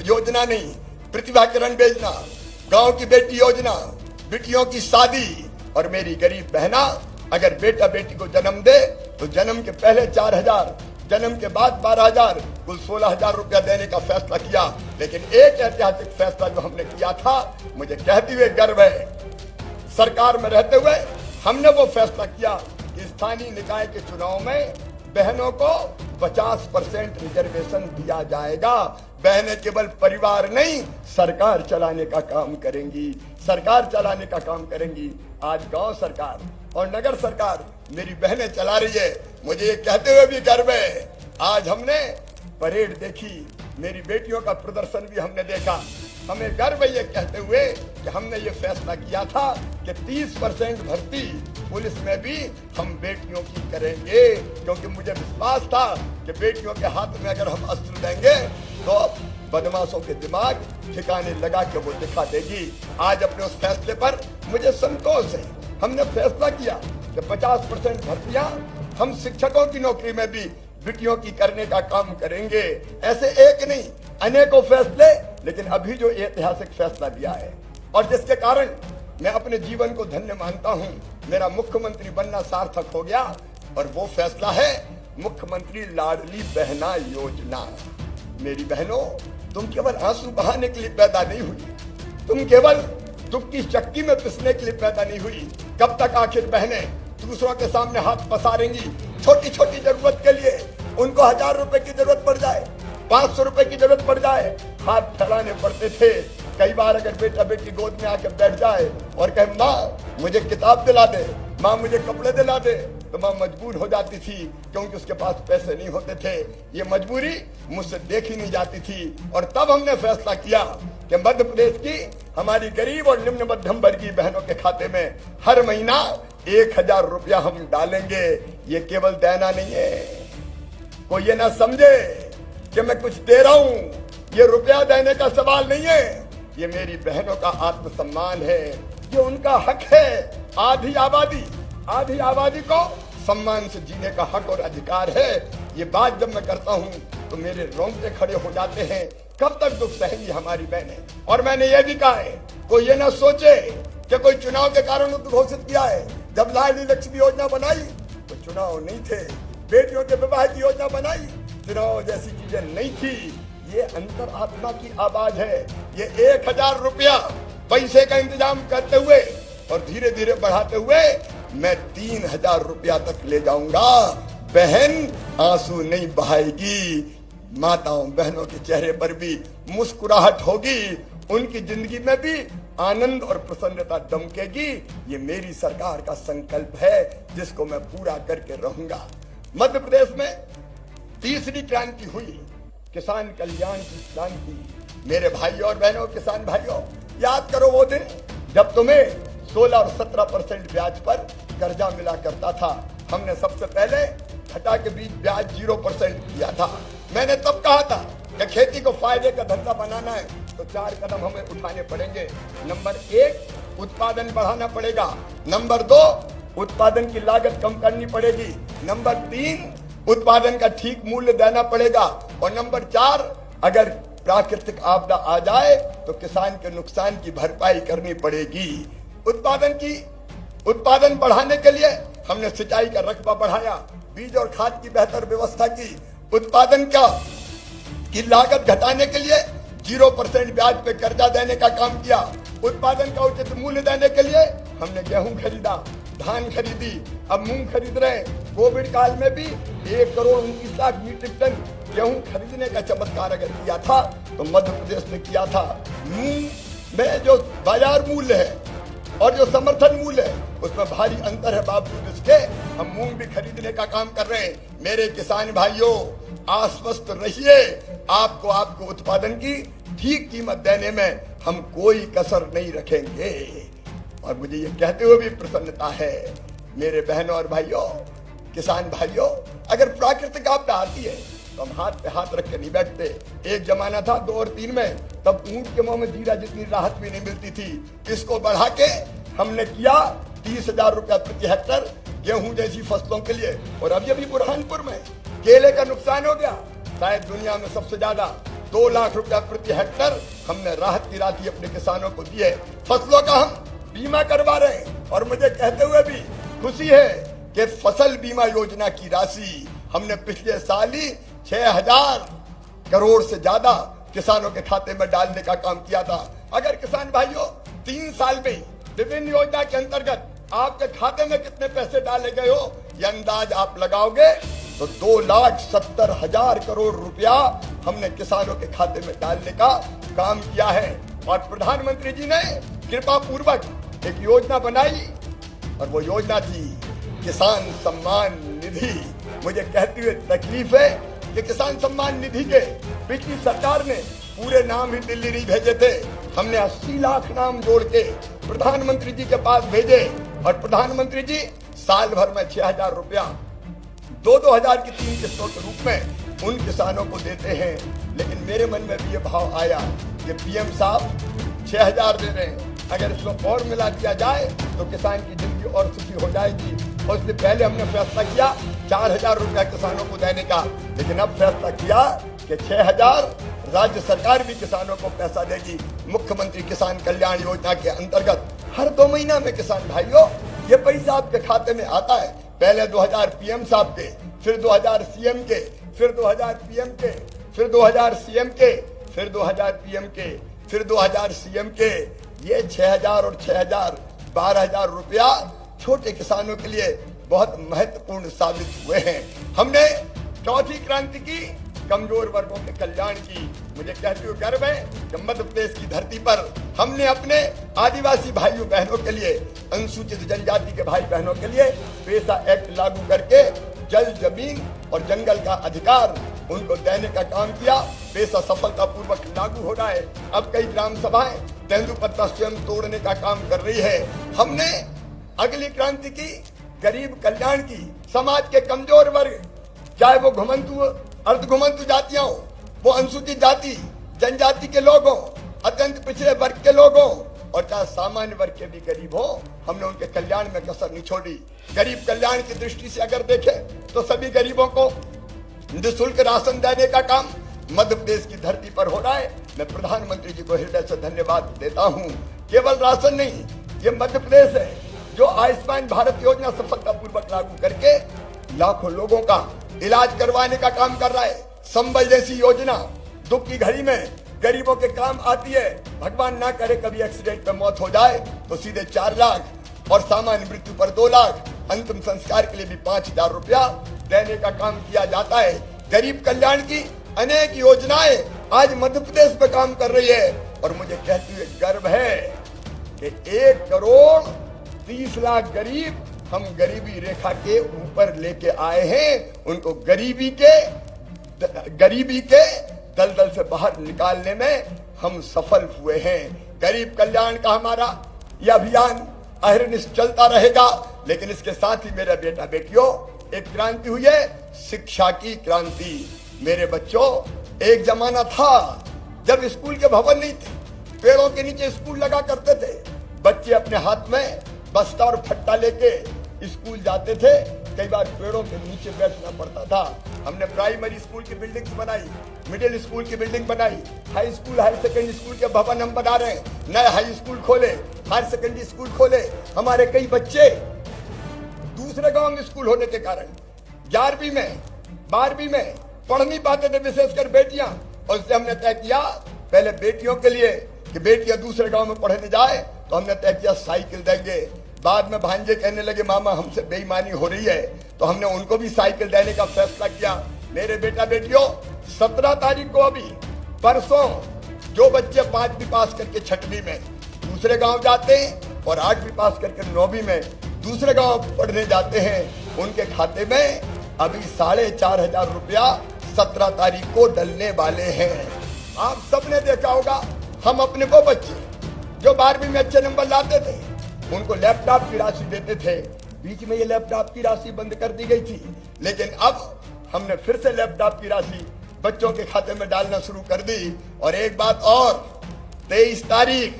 योजना नहीं, प्रतिभा किरण योजना, गांव की बेटी योजना, बेटियों की शादी। और मेरी गरीब बहना अगर बेटा बेटी को जन्म दे तो जन्म के पहले 4,000, जन्म के बाद 12,000, कुल 16,000 रुपया देने का फैसला किया। लेकिन एक ऐतिहासिक फैसला जो हमने किया था, मुझे कहते हुए गर्व है, सरकार में रहते हुए हमने वो फैसला किया कि स्थानीय निकाय के चुनाव में बहनों को 50% रिजर्वेशन दिया जाएगा। बहनें केवल परिवार नहीं, सरकार चलाने का काम करेंगी, सरकार चलाने का काम करेंगी। आज गांव सरकार और नगर सरकार मेरी बहनें चला रही है। मुझे ये कहते हुए भी गर्व है, आज हमने परेड देखी, मेरी बेटियों का प्रदर्शन भी हमने देखा। हमें गर्व है ये कहते हुए कि हमने ये फैसला किया था कि 30% भर्ती पुलिस में भी हम बेटियों की करेंगे, क्योंकि मुझे विश्वास था कि बेटियों के हाथ में अगर हम अस्त्र देंगे तो बदमाशों के दिमाग ठिकाने लगा के वो दिखा देगी। आज अपने उस फैसले पर मुझे संतोष है। हमने फैसला किया कि 50% भर्तियां हम शिक्षकों की नौकरी में भी बेटियों की करने का काम करेंगे। ऐसे एक नहीं, अनेकों फैसले, लेकिन अभी जो ऐतिहासिक फैसला लिया है और जिसके कारण मैं अपने जीवन को धन्य मानता हूं, मेरा मुख्यमंत्री बनना सार्थक हो गया। और वो फैसला है मुख्यमंत्री लाडली बहना योजना। मेरी बहनों, तुम केवल आंसू बहाने के लिए पैदा नहीं हुई, तुम केवल दुख की चक्की में पिसने के लिए पैदा नहीं हुई। कब तक आखिर बहनें दूसरों के सामने हाथ पसारेंगी? छोटी छोटी जरूरत के लिए उनको 1000 रुपए की जरूरत पड़ जाए, 500 रुपए की जरूरत पड़ जाए, हाथ फैलाने पड़ते थे। कई बार अगर बेटा बेटी गोद में आकर बैठ जाए और कहे माँ मुझे किताब दिला दे, माँ मुझे कपड़े दिला दे, तो माँ मजबूर हो जाती थी, क्योंकि उसके पास पैसे नहीं होते थे। ये मजबूरी मुझसे देखी नहीं जाती थी। और तब हमने फैसला किया कि मध्य प्रदेश की हमारी गरीब और निम्न मध्यम वर्गीय बहनों के खाते में हर महीना 1000 रुपया हम डालेंगे। ये केवल देना नहीं है, कोई ये ना समझे कि मैं कुछ दे रहा हूं। ये रुपया देने का सवाल नहीं है, ये मेरी बहनों का आत्मसम्मान है, ये उनका हक है। आधी आबादी को सम्मान से जीने का हक और अधिकार है। ये बात जब मैं करता हूं तो मेरे रोंगटे खड़े हो जाते हैं। कब तक दुख सहेंगी हमारी बहनें? और मैंने ये भी कहा है, कोई ये ना सोचे कि कोई चुनाव के कारण घोषित किया है। जब लाडली लक्ष्मी योजना बनाई तो चुनाव नहीं थे, बेटियों के विवाह की योजना बनाई, चुनाव जैसी चीजें नहीं थी। ये अंतर आत्मा की आवाज है। ये 1000 रुपया पैसे का इंतजाम करते हुए और धीरे धीरे बढ़ाते हुए मैं 3000 रुपया तक ले जाऊंगा। बहन आंसू नहीं बहाएगी, माताओं बहनों के चेहरे पर भी मुस्कुराहट होगी, उनकी जिंदगी में भी आनंद और प्रसन्नता दमकेगी। ये मेरी सरकार का संकल्प है, जिसको मैं पूरा करके रहूंगा। मध्य प्रदेश में तीसरी क्रांति हुई, किसान कल्याण की क्रांति। मेरे भाइयों और बहनों, किसान भाइयों, याद करो वो दिन जब तुम्हें 16 और 17% ब्याज पर कर्जा मिला करता था। हमने सबसे पहले घटा के बीच ब्याज 0% किया था। मैंने तब कहा था कि खेती को फायदे का धंधा बनाना है तो 4 कदम हमें उठाने पड़ेंगे। नंबर 1, उत्पादन बढ़ाना पड़ेगा। नंबर 2, उत्पादन की लागत कम करनी पड़ेगी। नंबर 3, उत्पादन का ठीक मूल्य देना पड़ेगा। और नंबर 4, अगर प्राकृतिक आपदा आ जाए तो किसान के नुकसान की भरपाई करनी पड़ेगी। उत्पादन बढ़ाने के लिए हमने सिंचाई का रकबा बढ़ाया, बीज और खाद की बेहतर व्यवस्था की। उत्पादन की लागत घटाने के लिए 0% ब्याज पे कर्जा देने का काम किया। उत्पादन का उचित मूल्य देने के लिए हमने गेहूं खरीदा, धान खरीदी, अब मूंग खरीद रहे। कोविड काल में भी 1,29,00,000 मीट्रिक टन गेहूं खरीदने का चमत्कार अगर किया था तो मध्य प्रदेश ने किया था। मूंग में जो बाजार मूल्य है और जो समर्थन मूल्य है उसमें भारी अंतर है, बावजूद इसके हम मूंग भी खरीदने का काम कर रहे हैं। मेरे किसान भाइयों, आश्वस्त रहिए, आपको उत्पादन की ठीक कीमत देने में हम कोई कसर नहीं रखेंगे। और मुझे ये कहते हुए भी प्रसन्नता है, मेरे बहनों और भाइयों, किसान भाइयों, अगर प्राकृतिक आपदा आती है तो हम हाथ पे हाथ रख के नहीं बैठते। एक जमाना था 2 और 3 में, तब ऊंट के मुंह में जीरा जितनी राहत भी नहीं मिलती थी। इसको बढ़ा के हमने किया 30,000 रुपया प्रति हेक्टर गेहूं जैसी फसलों के लिए। और अभी अभी बुरहानपुर में केले का नुकसान हो गया, शायद दुनिया में सबसे ज्यादा 2 लाख रुपया प्रति हेक्टर हमने राहत की राशि अपने किसानों को दी है। फसलों का हम बीमा करवा रहे हैं। और मुझे कहते हुए भी खुशी है कि फसल बीमा योजना की राशि हमने पिछले साल ही 6,000 करोड़ से ज्यादा किसानों के खाते में डालने का काम किया था। अगर किसान भाइयों 3 साल में विभिन्न योजना के अंतर्गत आपके खाते में कितने पैसे डाले गए हो ये अंदाज आप लगाओगे तो 2,70,000 करोड़ रुपया हमने किसानों के खाते में डालने का काम किया है। और प्रधानमंत्री जी ने कृपा पूर्वक एक योजना बनाई और वो योजना थी किसान सम्मान निधि। मुझे कहते हुए तकलीफ है कि किसान सम्मान निधि के पिछली सरकार ने पूरे नाम ही दिल्ली नहीं भेजे थे। हमने 80 लाख नाम जोड़ के प्रधानमंत्री जी के पास भेजे और प्रधानमंत्री जी साल भर में 6,000 रुपया 2-2 हजार की 3 किस्तों के रूप में उन किसानों को देते हैं। लेकिन मेरे मन में भी ये भाव आया कि पीएम साहब 6,000 दे रहे हैं, अगर इसमें और मिला दिया जाए तो किसान की जिंदगी और सुखी हो जाएगी। और इसलिए पहले हमने फैसला किया 4,000 रुपया किसानों को देने का, लेकिन अब फैसला किया कि 6,000 राज्य सरकार भी किसानों को पैसा देगी। मुख्यमंत्री किसान कल्याण योजना के अंतर्गत हर 2 महीना में किसान भाइयों ये पैसा आपके खाते में आता है। पहले 2,000 पीएम साहब के, फिर 2,000 सीएम के, फिर 2,000 पीएम के, फिर 2,000 सीएम के, फिर 2,000 पीएम के, फिर 2,000 सीएम के। ये 6,000 और 6,000 12,000 रुपया छोटे किसानों के लिए बहुत महत्वपूर्ण साबित हुए हैं। हमने चौथी क्रांति की कमजोर वर्गों के कल्याण की। मुझे कहते हुए गर्व है कि मध्य प्रदेश की धरती पर हमने अपने आदिवासी भाइयों बहनों के लिए, अनुसूचित जनजाति के भाई बहनों के लिए पेसा एक्ट लागू करके जल, जमीन और जंगल का अधिकार उनको देने का काम किया। पेसा सफलतापूर्वक लागू हो रहा है। अब कई ग्राम सभाएं तेंदुपत्ता स्वयं तोड़ने का काम कर रही है। हमने अगली क्रांति की गरीब कल्याण की। समाज के कमजोर वर्ग, चाहे वो घुमंतु अर्ध घुमंतु जातियां हो, वो अनुसूचित जाति जनजाति के लोग हो, अत्यंत पिछड़े वर्ग के लोग हो, और चाहे सामान्य वर्ग के भी गरीब हो, हमने उनके कल्याण में कसर नहीं छोड़ी। गरीब कल्याण की दृष्टि से अगर देखें तो सभी गरीबों को निःशुल्क राशन देने का काम मध्य प्रदेश की धरती पर हो रहा है। मैं प्रधानमंत्री जी को हृदय से धन्यवाद देता हूँ। केवल राशन नहीं, ये मध्य प्रदेश है जो आयुष्मान भारत योजना सफलतापूर्वक लागू करके लाखों लोगों का इलाज करवाने का काम कर रहा है। संबल जैसी योजना दुख की घड़ी में गरीबों के काम आती है। भगवान ना करे कभी एक्सीडेंट में मौत हो जाए तो सीधे 4 लाख और सामान्य मृत्यु पर 2 लाख, अंतिम संस्कार के लिए भी 5,000 रुपया देने का काम किया जाता है। गरीब कल्याण की अनेक योजनाएं आज मध्य प्रदेश में काम कर रही है और मुझे कहते हुए गर्व है कि 1,30,00,000 गरीब हम गरीबी रेखा के ऊपर लेके आए हैं। उनको गरीबी के दलदल से बाहर निकालने में हम सफल हुए हैं। गरीब कल्याण का हमारा यह अभियान अहरनिश चलता रहेगा। लेकिन इसके साथ ही मेरे बेटा बेटियों, एक क्रांति हुई है, शिक्षा की क्रांति। मेरे बच्चों, एक जमाना था जब स्कूल के भवन नहीं थे, पेड़ों के नीचे स्कूल लगा करते थे। बच्चे अपने हाथ में बस्ता और फट्टा लेके स्कूल जाते थे। कई बार पेड़ों के नीचे बैठना पड़ता था। हमने प्राइमरी स्कूल की बिल्डिंग्स बनाई, मिडिल स्कूल की बिल्डिंग बनाई, high school higher secondary school के भवन हम बना रहे हैं। नए हाई स्कूल खोले, हायर सेकेंडरी स्कूल खोले। हमारे कई बच्चे दूसरे गांव में स्कूल होने के कारण 11वीं में 12वीं में पढ़ नहीं पाते थे, विशेषकर बेटियां। और इसलिए हमने तय किया पहले बेटियों के लिए कि बेटियां दूसरे गांव में पढ़ने जाए, तो हमने तय किया साइकिल देंगे। बाद में भांजे कहने लगे मामा हमसे बेईमानी हो रही है, तो हमने उनको भी साइकिल देने का फैसला किया। मेरे बेटा बेटियों, 17 तारीख को अभी परसों जो बच्चे 5वीं पास करके 6वीं में दूसरे गांव जाते हैं और 8वीं पास करके 9वीं में दूसरे गांव पढ़ने जाते हैं, उनके खाते में अभी 4,500 रुपया 17 तारीख को डलने वाले हैं। आप सबने देखा होगा, हम अपने वो बच्चे जो 12वीं में अच्छे नंबर लाते थे उनको लैपटॉप की राशि देते थे। बीच में ये लैपटॉप की राशि बंद कर दी गई थी, लेकिन अब हमने फिर से लैपटॉप की राशि बच्चों के खाते में डालना शुरू कर दी। और एक बात और, 23 तारीख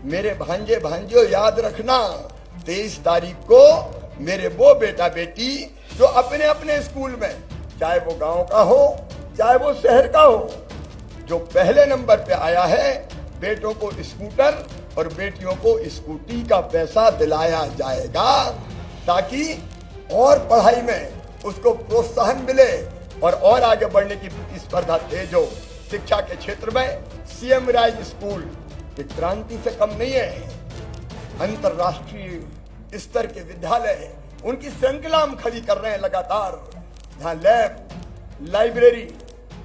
मेरे भांजे भांजियों याद रखना, 23 तारीख को मेरे वो बेटा बेटी जो अपने अपने स्कूल में, चाहे वो गांव का हो चाहे वो शहर का हो, जो पहले नंबर पे आया है, बेटों को स्कूटर और बेटियों को स्कूटी का पैसा दिलाया जाएगा, ताकि और पढ़ाई में उसको प्रोत्साहन मिले और आगे बढ़ने की स्पर्धा तेज हो। शिक्षा के क्षेत्र में सीएम राइज स्कूल की क्रांति से कम नहीं है। अंतरराष्ट्रीय स्तर के विद्यालय, उनकी श्रृंखला हम खड़ी कर रहे हैं लगातार, जहां lab, library,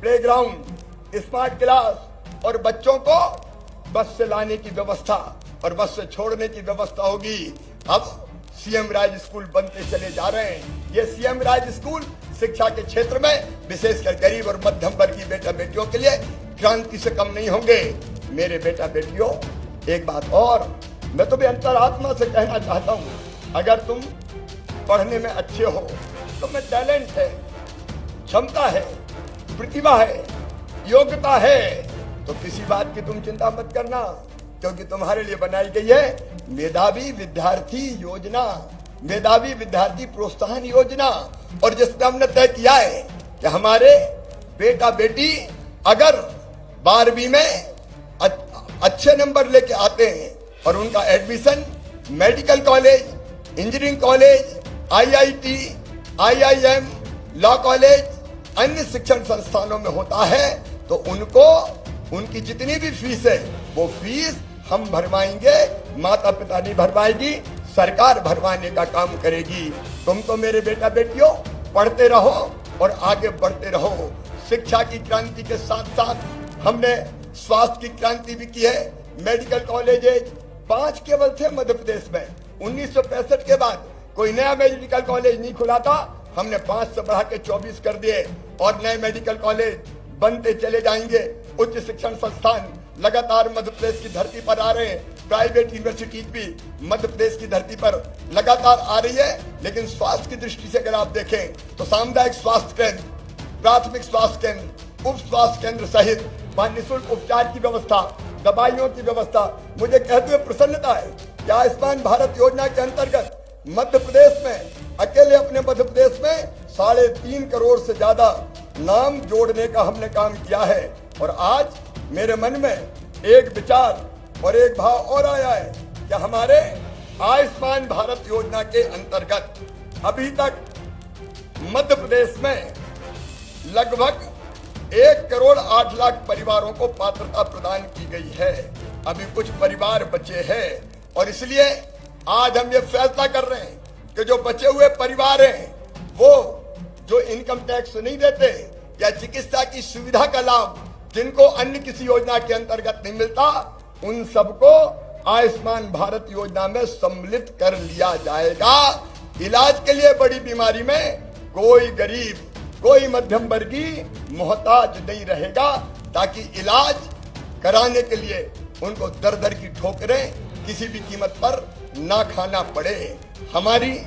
playground, smart class और बच्चों को बस से लाने की व्यवस्था और बस से छोड़ने की व्यवस्था होगी। अब सीएम राज स्कूल बनते चले जा रहे हैं। ये सीएम राज स्कूल शिक्षा के क्षेत्र में विशेषकर गरीब और मध्यम वर्गीय बेटा बेटियों के लिए क्रांति से कम नहीं होंगे। मेरे बेटा बेटियों, एक बात और मैं तो भी अंतरात्मा से कहना चाहता हूं, अगर तुम पढ़ने में अच्छे हो, तुम में टैलेंट है, क्षमता है, प्रतिभा है, योग्यता है, तो किसी बात की तुम चिंता मत करना, क्योंकि तुम्हारे लिए बनाई गई है मेधावी विद्यार्थी योजना, मेधावी विद्यार्थी प्रोत्साहन योजना। और जिसमें हमने तय किया है कि हमारे बेटा बेटी अगर 12वीं में अच्छे नंबर लेके आते हैं और उनका admission medical college, engineering college, IIT, IIM, law college, अन्य शिक्षण संस्थानों में होता है, तो उनको उनकी जितनी भी फीस है वो फीस हम भरवाएंगे, माता पिता नहीं भरवाएगी, सरकार भरवाने का काम करेगी। तुम तो मेरे बेटा बेटियों पढ़ते रहो और आगे बढ़ते रहो। शिक्षा की क्रांति के साथ साथ हमने स्वास्थ्य की क्रांति भी की है। मेडिकल कॉलेजेज 5 केवल थे मध्य प्रदेश में। 1965 के बाद कोई नया मेडिकल कॉलेज नहीं खुला था, हमने 5 से बढ़ा के 24 कर दिए और नए मेडिकल कॉलेज बनते चले जाएंगे। उच्च शिक्षण संस्थान लगातार मध्य प्रदेश की धरती पर आ रहे हैं। प्राइवेट यूनिवर्सिटी भी मध्य प्रदेश की धरती पर लगातार आ रही है। लेकिन स्वास्थ्य की दृष्टि से अगर आप देखें तो सामुदायिक स्वास्थ्य केंद्र, प्राथमिक स्वास्थ्य केंद्र, उप स्वास्थ्य केंद्र सहित वहां निःशुल्क उपचार की व्यवस्था, दवाइयों की व्यवस्था। मुझे कहते हुए प्रसन्नता है कि आयुष्मान भारत योजना के अंतर्गत मध्य प्रदेश में, अकेले अपने मध्य प्रदेश में 3.5 करोड़ से ज्यादा नाम जोड़ने का हमने काम किया है। और आज मेरे मन में एक विचार और एक भाव और आया है कि हमारे आयुष्मान भारत योजना के अंतर्गत अभी तक मध्य प्रदेश में लगभग 1 करोड़ 8 लाख परिवारों को पात्रता प्रदान की गई है। अभी कुछ परिवार बचे हैं और इसलिए आज हम ये फैसला कर रहे हैं कि जो बचे हुए परिवार हैं, वो जो इनकम टैक्स नहीं देते या चिकित्सा की सुविधा का लाभ जिनको अन्य किसी योजना के अंतर्गत नहीं मिलता, उन सबको आयुष्मान भारत योजना में सम्मिलित कर लिया जाएगा। इलाज के लिए बड़ी बीमारी में कोई गरीब, कोई मध्यम वर्गीय मोहताज नहीं रहेगा, ताकि इलाज कराने के लिए उनको दर दर की ठोकरें किसी भी कीमत पर ना खाना पड़े। हमारी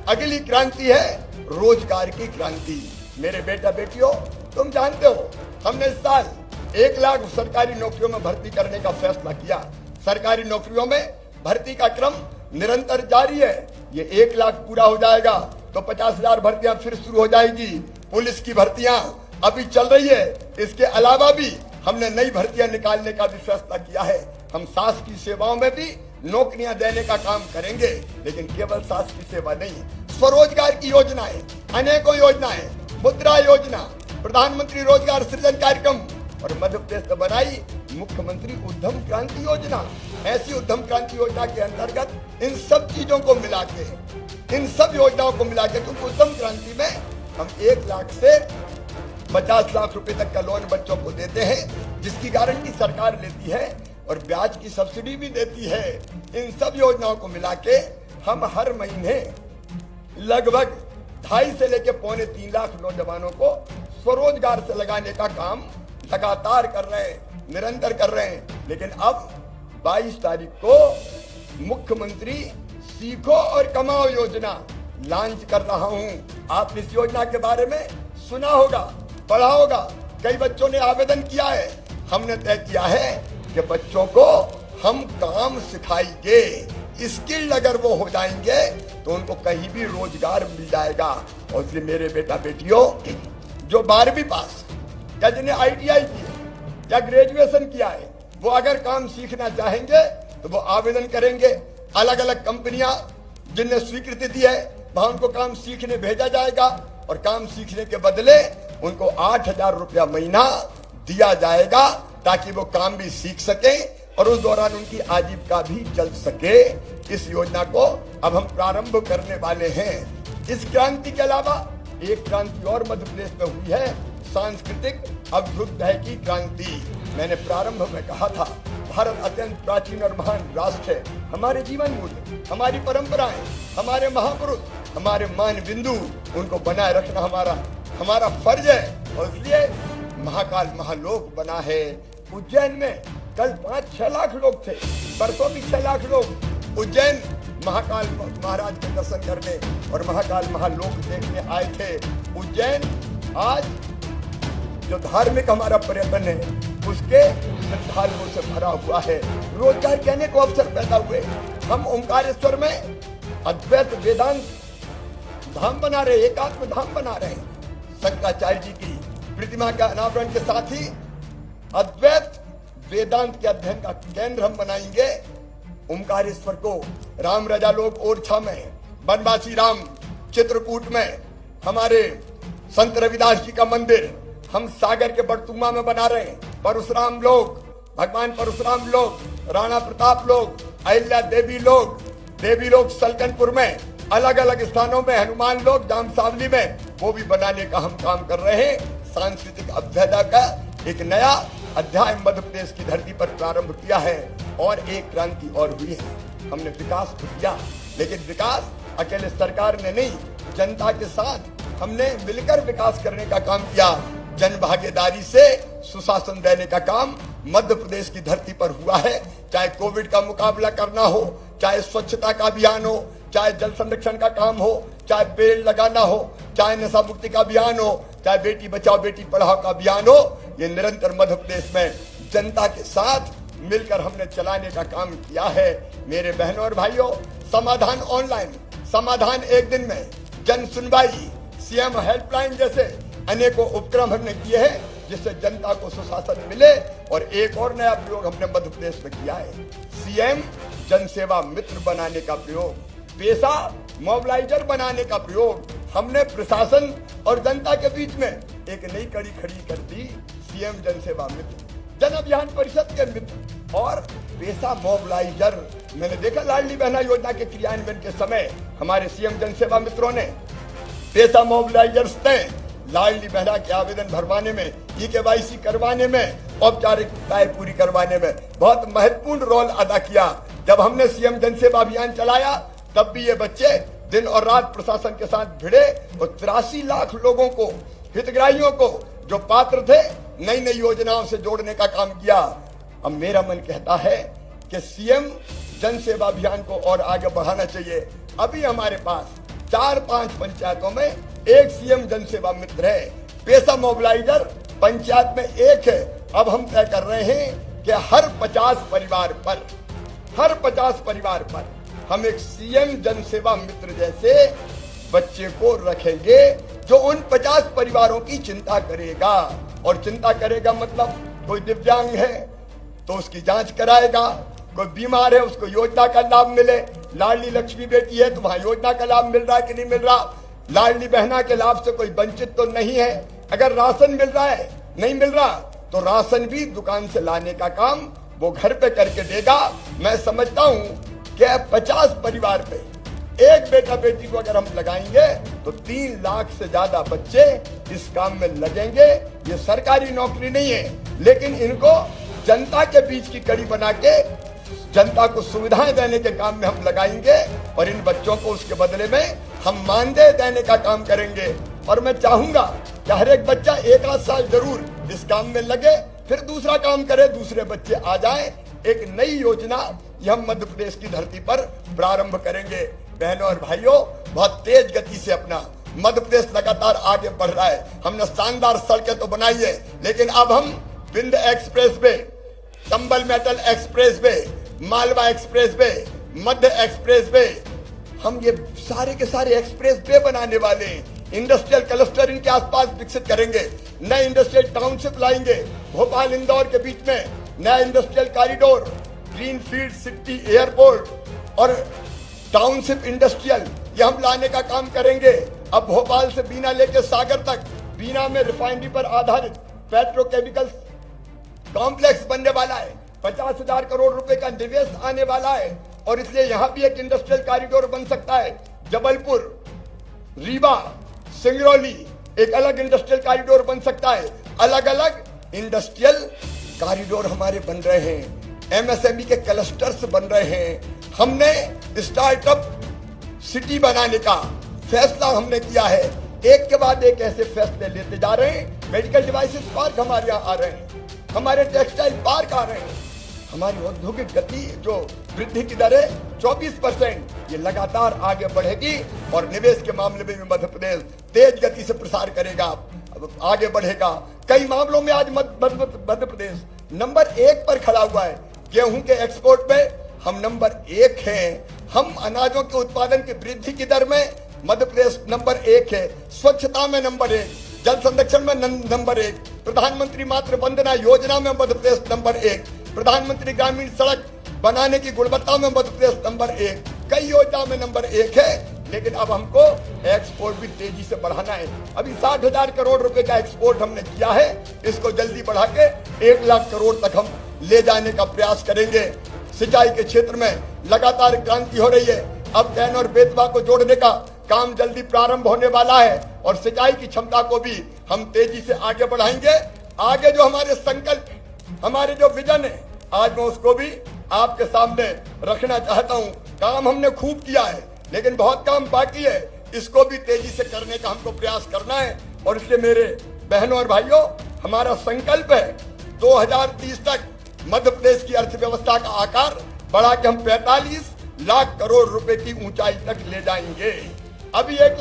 अगली क्रांति है रोजगार की क्रांति। मेरे बेटा बेटियों, तुम जानते हो हमने इस साल 1 लाख सरकारी नौकरियों में भर्ती करने का फैसला किया। सरकारी नौकरियों में भर्ती का क्रम निरंतर जारी है। ये 1 लाख पूरा हो जाएगा तो 50,000 भर्तियां फिर शुरू हो जाएगी। पुलिस की भर्तियां अभी चल रही है। इसके अलावा भी हमने नई भर्तियां निकालने का भी फैसला किया है। हम शासकीय सेवाओं में भी नौकरियां देने का काम करेंगे, लेकिन केवल शासकीय सेवा नहीं, स्वरोजगार की योजनाएं, अनेकों योजनाएं, मुद्रा योजना, प्रधानमंत्री रोजगार सृजन कार्यक्रम और मध्य प्रदेश में बनाई मुख्यमंत्री उद्यम क्रांति योजना। ऐसी उद्यम क्रांति योजना के अंतर्गत इन सब चीजों को मिला के, इन सब योजनाओं को मिला के, क्योंकि उद्यम क्रांति में हम 1 लाख से 50 लाख रुपए तक का लोन बच्चों को देते हैं, जिसकी गारंटी सरकार लेती है और ब्याज की सब्सिडी भी देती है। इन सब योजनाओं को मिला के हम हर महीने लगभग 2.5 से लेकर 2.25 लाख नौजवानों को स्वरोजगार से लगाने का काम लगातार कर रहे हैं, निरंतर कर रहे हैं। लेकिन अब 22 तारीख को मुख्यमंत्री सीखो और कमाओ योजना लॉन्च कर रहा हूं। आपने इस योजना के बारे में सुना होगा, पढ़ा होगा, कई बच्चों ने आवेदन किया है। हमने तय किया है कि बच्चों को हम काम सिखाएंगे। स्किल्ड अगर वो हो जाएंगे तो उनको कहीं भी रोजगार मिल जाएगा। और इसलिए मेरे बेटा बेटियों, जो 12वीं पास या जिन्हें ITI की है या ग्रेजुएशन किया है, वो अगर काम सीखना चाहेंगे तो वो आवेदन करेंगे। अलग अलग कंपनियां जिन्हें स्वीकृति दी है वहां उनको काम सीखने भेजा जाएगा और काम सीखने के बदले उनको 8,000 रुपया महीना दिया जाएगा, ताकि वो काम भी सीख सकें और उस दौरान उनकी आजीविका भी चल सके। इस योजना को अब हम प्रारंभ करने वाले हैं। इस क्रांति के अलावा एक क्रांति और मध्य प्रदेश में हुई है, सांस्कृतिक अभ्युदय की क्रांति। मैंने प्रारंभ में कहा था, भारत अत्यंत प्राचीन और महान राष्ट्र है। हमारे जीवन मूल्य, हमारी परंपराएं, हमारे महापुरुष, हमारे मान बिंदु, उनको बनाए रखना हमारा फर्ज है। और इसलिए महाकाल महालोक बना है। उज्जैन में कल 5-6 लाख लोग थे, परसों भी 6 लाख लोग उज्जैन महाकाल महाराज के दर्शन करने और महाकाल महालोक देखने आए थे। उज्जैन आज जो धार्मिक हमारा पर्यटन है उसके श्रद्धालुओं से भरा हुआ है। रोजगार के अनेक अवसर पैदा हुए। हम ओंकारेश्वर में अद्वैत वेदांत धाम बना रहे, एकात्म धाम बना रहे हैं। शंकराचार्य जी की प्रतिमा का अनावरण के साथ ही अद्वैत वेदांत के अध्ययन का केंद्र हम बनाएंगे। ओंकारेश्वर को राम रजा लोग ओरछा में, बनवासी राम चित्रकूट में, हमारे संत रविदास जी का मंदिर हम सागर के बड़तुमा में बना रहे हैं। परशुराम लोग, भगवान परशुराम लोग, राणा प्रताप लोग, अहिल्या देवी लोग सलकनपुर में, अलग अलग स्थानों में हनुमान लोग, जामसावली में, वो भी बनाने का हम काम कर रहे हैं। सांस्कृतिक अभ्युदय का एक नया अध्याय मध्य प्रदेश की धरती पर प्रारंभ किया है। और एक क्रांति और हुई है। हमने विकास तो किया, लेकिन विकास अकेले सरकार ने नहीं, जनता के साथ हमने मिलकर विकास करने का काम किया। जन भागीदारी से सुशासन देने का काम मध्य प्रदेश की धरती पर हुआ है। चाहे कोविड का मुकाबला करना हो, चाहे स्वच्छता का अभियान हो, चाहे जल संरक्षण का काम हो, चाहे पेड़ लगाना हो, चाहे नशा मुक्ति का अभियान हो, चाहे बेटी बचाओ बेटी पढ़ाओ का अभियान हो, ये निरंतर मध्य प्रदेश में जनता के साथ मिलकर हमने चलाने का काम किया है। मेरे बहनों और भाइयों, समाधान ऑनलाइन, समाधान एक दिन में, जन सुनवाई, सीएम हेल्पलाइन जैसे अनेकों उपक्रम हमने किए हैं जिससे जनता को सुशासन मिले। और एक और नया प्रयोग हमने मध्य प्रदेश में किया है, सीएम जनसेवा मित्र बनाने का प्रयोग, पेशा मोबिलाइजर बनाने का प्रयोग। हमने प्रशासन और जनता के बीच में एक नई कड़ी खड़ी कर दी, सीएम जनसेवा मित्र, जन अभियान परिषद के मित्र और पेशा मोबिलाइजर। मैंने देखा लाडली बहना योजना के क्रियान्वयन के समय हमारे सीएम जनसेवा मित्रों ने, पेशा मोबिलाइजर्स ने लाडली बहना के आवेदन भरवाने में, ई-केवाईसी करवाने में, औपचारिकताएं पूरी करवाने में बहुत महत्वपूर्ण रोल अदा किया। जब हमने सीएम जनसेवा अभियान चलाया तब भी ये बच्चे दिन और रात प्रशासन के साथ भिड़े और 83 लाख लोगों को, हितग्राहियों को जो पात्र थे, नई नई योजनाओं से जोड़ने का काम किया। अब मेरा मन कहता है कि सीएम जनसेवा अभियान को और आगे बढ़ाना चाहिए। अभी हमारे पास 4-5 पंचायतों में एक सीएम जनसेवा मित्र है, पेशा मोबिलाइजर पंचायत में एक है। अब हम तय कर रहे हैं कि हर 50 परिवार पर हम एक सीएम जनसेवा मित्र जैसे बच्चे को रखेंगे जो उन 50 परिवारों की चिंता करेगा। और चिंता करेगा मतलब कोई दिव्यांग है तो उसकी जांच कराएगा, कोई बीमार है उसको योजना का लाभ मिले, लाडली लक्ष्मी बेटी है तो वहां योजना का लाभ मिल रहा है कि नहीं मिल रहा, लाडली बहना के लाभ से कोई वंचित तो नहीं है, अगर राशन मिल रहा है नहीं मिल रहा तो राशन भी दुकान से लाने का काम वो घर पे करके देगा। मैं समझता हूं कि 50 परिवार पे एक बेटा बेटी को अगर हम लगाएंगे तो 3 लाख से ज्यादा बच्चे इस काम में लगेंगे। ये सरकारी नौकरी नहीं है, लेकिन इनको जनता के बीच की कड़ी बना के जनता को सुविधाएं देने के काम में हम लगाएंगे और इन बच्चों को उसके बदले में हम मानदेय देने का काम करेंगे। और मैं चाहूंगा कि हर एक बच्चा 1 साल जरूर इस काम में लगे, फिर दूसरा काम करे, दूसरे बच्चे आ जाएं। एक नई योजना ये हम मध्य प्रदेश की धरती पर प्रारंभ करेंगे। बहनों और भाइयों, बहुत तेज गति से अपना मध्य प्रदेश लगातार आगे बढ़ रहा है। हमने शानदार सड़कें तो बनाई है, लेकिन अब हम विंध्य एक्सप्रेस वे, चंबल मेटल expressway, Malwa expressway, मध्य एक्सप्रेस वे, हम ये सारे के सारे एक्सप्रेस वे बनाने वाले हैं। इंडस्ट्रियल क्लस्टर इनके आसपास विकसित करेंगे, नए इंडस्ट्रियल टाउनशिप लाएंगे। भोपाल इंदौर के बीच में नया industrial corridor, greenfield city airport और टाउनशिप इंडस्ट्रियल ये हम लाने का काम करेंगे। अब भोपाल से बीना लेके सागर तक, बीना में रिफाइनरी पर आधारित पेट्रोकेमिकल कॉम्प्लेक्स बनने वाला है। 50,000 करोड़ रुपए का निवेश आने वाला है और इसलिए यहां भी एक इंडस्ट्रियल कॉरिडोर बन सकता है। जबलपुर, रीवा, सिंगरौली एक अलग इंडस्ट्रियल कॉरिडोर बन सकता है। अलग अलग इंडस्ट्रियल कॉरिडोर हमारे बन रहे हैं, एमएसएमई के क्लस्टर्स बन रहे हैं। हमने स्टार्टअप सिटी बनाने का फैसला हमने किया है। एक के बाद एक ऐसे फैसले लेते जा रहे हैं। मेडिकल डिवाइसेस पार्क हमारे यहाँ आ रहे हैं, हमारे टेक्सटाइल पार्क आ रहे हैं, हमारी औद्योगिक गति जो वृद्धि की दर है 24%, ये लगातार आगे बढ़ेगी और निवेश के मामले में भी मध्य प्रदेश तेज गति से प्रसार करेगा, आगे बढ़ेगा। कई मामलों में आज मध्य प्रदेश नंबर 1 पर खड़ा हुआ है। गेहूं के एक्सपोर्ट में हम नंबर 1 हैं। हम अनाजों के उत्पादन की वृद्धि की दर में मध्य प्रदेश नंबर 1 है। स्वच्छता में नंबर 1, जल संरक्षण में नंबर 1, प्रधानमंत्री मातृ वंदना योजना में मध्य प्रदेश नंबर 1, प्रधानमंत्री ग्रामीण सड़क बनाने की गुणवत्ता में मध्य प्रदेश नंबर 1, कई योजना में नंबर 1 है। लेकिन अब हमको एक्सपोर्ट भी तेजी से बढ़ाना है। अभी 60,000 करोड़ रुपए का एक्सपोर्ट हमने किया है, इसको जल्दी बढ़ा के 1 लाख करोड़ तक हम ले जाने का प्रयास करेंगे। सिंचाई के क्षेत्र में लगातार क्रांति हो रही है। अब कैन और बेतवा को जोड़ने का काम जल्दी प्रारंभ होने वाला है और सिंचाई की क्षमता को भी हम तेजी से आगे बढ़ाएंगे। आगे जो हमारे संकल्प, हमारे जो विजन है, आज मैं उसको भी आपके सामने रखना चाहता हूँ। काम हमने खूब किया है लेकिन बहुत काम बाकी है, इसको भी तेजी से करने का हमको प्रयास करना है। और इसलिए मेरे बहनों और भाइयों, हमारा संकल्प है 2030 तक मध्य प्रदेश की अर्थव्यवस्था का आकार बढ़ा के हम 45 लाख करोड़ रुपए की ऊंचाई तक ले जाएंगे। अभी 1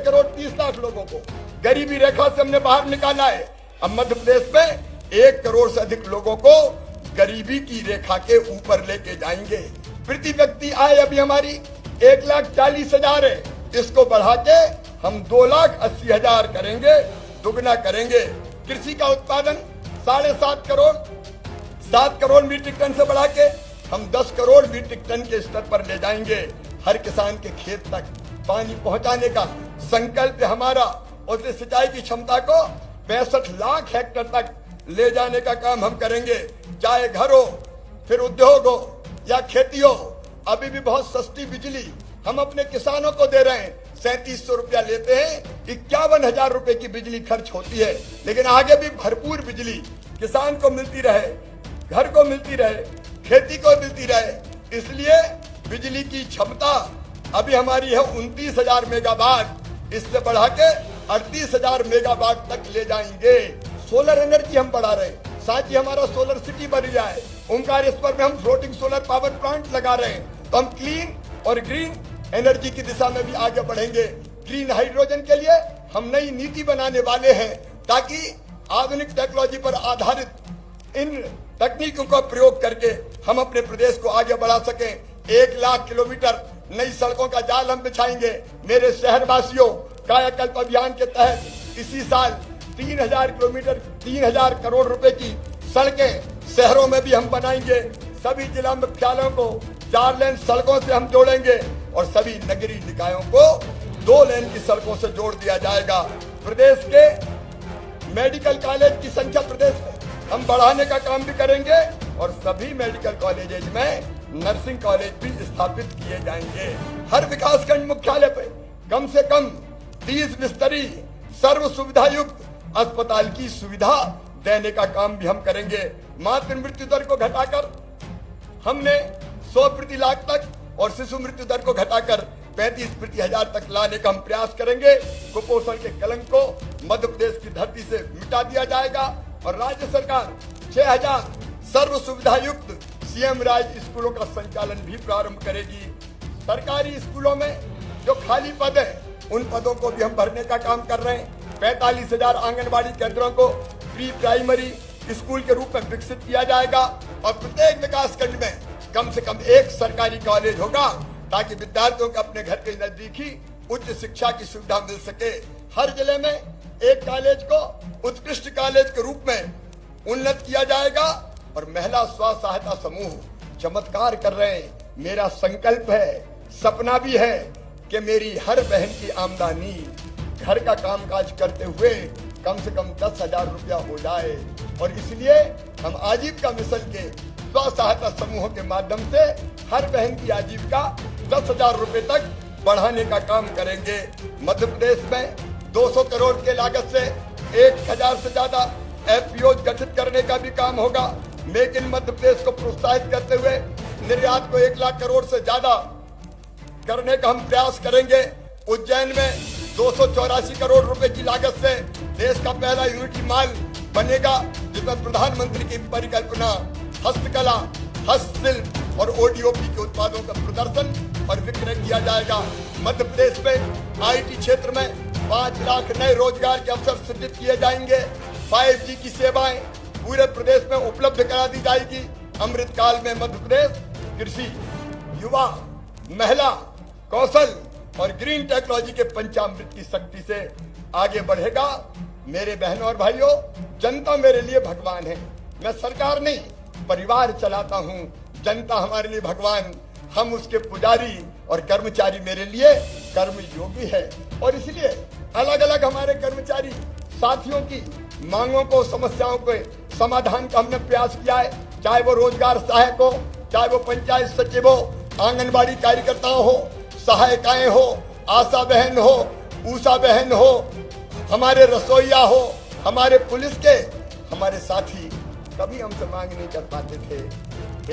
करोड़ 30 लाख लोगों को गरीबी रेखा से हमने बाहर निकाला है। अब मध्य प्रदेश में 1 करोड़ से अधिक लोगों को गरीबी की रेखा के ऊपर लेके जाएंगे। प्रति व्यक्ति आय अभी हमारी 1,40,000 है, इसको बढ़ा के हम 2,80,000 करेंगे, दुगना करेंगे। कृषि का उत्पादन 7 करोड़ मीट्रिक टन से बढ़ा के हम 10 करोड़ मीट्रिक टन के स्तर पर ले जाएंगे। हर किसान के खेत तक पानी पहुंचाने का संकल्प हमारा और सिंचाई की क्षमता को 65 लाख हेक्टेयर तक ले जाने का काम हम करेंगे। चाहे घर हो, फिर उद्योग हो या खेती हो, अभी भी बहुत सस्ती बिजली हम अपने किसानों को दे रहे हैं। 3700 रुपया लेते हैं, 51,000 रुपए की बिजली खर्च होती है, लेकिन आगे भी भरपूर बिजली किसान को मिलती रहे, घर को मिलती रहे, खेती को मिलती रहे। इसलिए बिजली की क्षमता अभी हमारी है 29,000 मेगावाट, इससे बढ़ा के 38,000 मेगावाट तक ले जाएंगे। सोलर एनर्जी हम बढ़ा रहे हैं, साथ ही हमारा सोलर सिटी बन गया है। ओंकारेश्वर में हम फ्लोटिंग सोलर पावर प्लांट लगा रहे हैं। तो हम क्लीन और ग्रीन एनर्जी की दिशा में भी आगे बढ़ेंगे। ग्रीन हाइड्रोजन के लिए हम नई नीति बनाने वाले हैं ताकि आधुनिक टेक्नोलॉजी पर आधारित इन तकनीकों का प्रयोग करके हम अपने प्रदेश को आगे बढ़ा सकें। 1 लाख किलोमीटर नई सड़कों का जाल हम बिछाएंगे। मेरे शहरवासियों, कायाकल्प अभियान के तहत इसी साल 3,000 किलोमीटर 3,000 करोड़ रुपए की सड़कें शहरों में भी हम बनाएंगे। सभी जिला मुख्यालयों को 4 लेन सड़कों से हम जोड़ेंगे और सभी नगरीय निकायों को 2 लेन की सड़कों से जोड़ दिया जाएगा। प्रदेश के मेडिकल कॉलेज की संख्या प्रदेश में हम बढ़ाने का काम भी करेंगे और सभी मेडिकल कॉलेजेज में नर्सिंग कॉलेज भी स्थापित किए जाएंगे। हर विकासखंड मुख्यालय पे कम से कम 30 बिस्तरी सर्व सुविधा युक्त अस्पताल की सुविधा देने का काम भी हम करेंगे। मातृ मृत्यु दर को घटाकर हमने 100 प्रति लाख तक और शिशु मृत्यु दर को घटाकर 35 प्रति हजार तक लाने का हम प्रयास करेंगे। कुपोषण के कलंक को मध्य प्रदेश की धरती से मिटा दिया जाएगा और राज्य सरकार 6,000 सर्व सुविधा युक्त सीएम राज स्कूलों का संचालन भी प्रारंभ करेगी। सरकारी स्कूलों में जो खाली पद है उन पदों को भी हम भरने का काम कर रहे हैं। 45,000 आंगनबाड़ी केंद्रों को प्री प्राइमरी स्कूल के रूप में विकसित किया जाएगा और प्रत्येक विकास खंड में कम से कम 1 सरकारी कॉलेज होगा ताकि विद्यार्थियों को अपने घर के नजदीक ही उच्च शिक्षा की सुविधा मिल सके। हर जिले में एक कॉलेज को उत्कृष्ट कॉलेज के रूप में उन्नत किया जाएगा और महिला स्व सहायता समूह चमत्कार कर रहे हैं। मेरा संकल्प है, सपना भी है कि मेरी हर बहन की आमदनी घर का कामकाज करते हुए कम से कम 10,000 रुपया हो जाए। और इसलिए हम आजीविका मिशन के स्व सहायता समूहों के माध्यम से हर बहन की आजीविका 10,000 रुपए तक बढ़ाने का काम करेंगे। मध्य प्रदेश में 200 करोड़ के लागत से 1,000 से ज्यादा एफपीओ गठित करने का भी काम होगा। मेक इन मध्य प्रदेश को प्रोत्साहित करते हुए निर्यात को 1 लाख करोड़ से ज्यादा करने का हम प्रयास करेंगे। उज्जैन में 284 करोड़ रुपए की लागत से देश का पहला यूनिटी मॉल बनेगा, जिसमें प्रधानमंत्री की परिकल्पना हस्तकला, हस्तशिल्प और ओडीओपी के उत्पादों का प्रदर्शन और विक्रय किया जाएगा। मध्य प्रदेश में आईटी क्षेत्र में 5 लाख नए रोजगार के अवसर सृजित किए जाएंगे। 5G की सेवाएं पूरे प्रदेश में उपलब्ध करा दी जाएगी। अमृत काल में मध्य प्रदेश कृषि, युवा, महिला, कौशल और ग्रीन टेक्नोलॉजी के पंचामृत की शक्ति से आगे बढ़ेगा। मेरे बहनों और भाइयों, जनता मेरे लिए भगवान है। मैं सरकार नहीं, परिवार चलाता हूँ। जनता हमारे लिए भगवान, हम उसके पुजारी और कर्मचारी मेरे लिए कर्मयोगी है। और इसलिए अलग अलग हमारे कर्मचारी साथियों की मांगों को, समस्याओं के समाधान का हमने प्रयास किया है। चाहे वो रोजगार सहायक हो, चाहे वो पंचायत सचिव हो, आंगनबाड़ी कार्यकर्ताओं हो, सहायिकाएं हो, आशा बहन हो, ऊषा बहन हो, हमारे रसोईया हो, हमारे पुलिस के हमारे साथी कभी हमसे मांग नहीं कर पाते थे।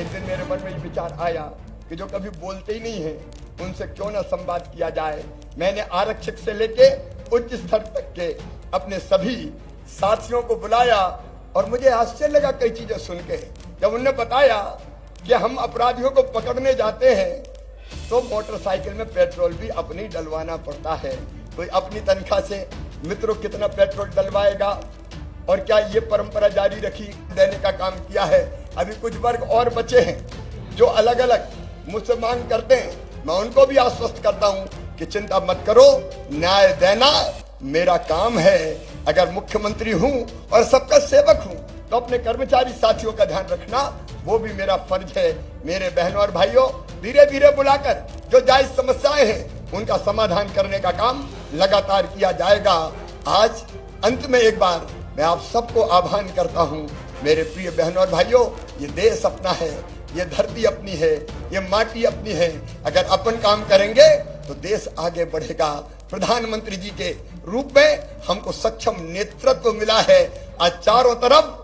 एक दिन मेरे मन में ये विचार आया कि जो कभी बोलते ही नहीं है उनसे क्यों ना संवाद किया जाए। मैंने आरक्षक से लेके उच्च स्तर तक के अपने सभी साथियों को बुलाया और मुझे आश्चर्य लगा कई चीजें सुन के। जब उन्होंने बताया कि हम अपराधियों को पकड़ने जाते हैं तो मोटरसाइकिल में पेट्रोल भी अपनी डलवाना पड़ता है। कोई अपनी तनख्वाह से मित्रों कितना पेट्रोल डलवाएगा, और क्या ये परंपरा जारी रखी देने का काम किया है। अभी कुछ वर्ग और बचे हैं जो अलग अलग मुझसे मांग करते हैं। मैं उनको भी आश्वस्त करता हूँ कि चिंता मत करो, न्याय देना मेरा काम है। अगर मुख्यमंत्री हूँ और सबका सेवक हूँ तो अपने कर्मचारी साथियों का ध्यान रखना वो भी मेरा फर्ज है। मेरे बहनों और भाइयों, धीरे धीरे बुलाकर जो जायज समस्याएं हैं उनका समाधान करने का काम लगातार किया जाएगा। आज अंत में एक बार मैं आप सबको आह्वान करता हूं, मेरे प्रिय बहनों और भाइयों, ये देश अपना है, ये धरती अपनी है, ये माटी अपनी है। अगर अपन काम करेंगे तो देश आगे बढ़ेगा। प्रधानमंत्री जी के रूप में हमको सक्षम नेतृत्व मिला है। आज चारों तरफ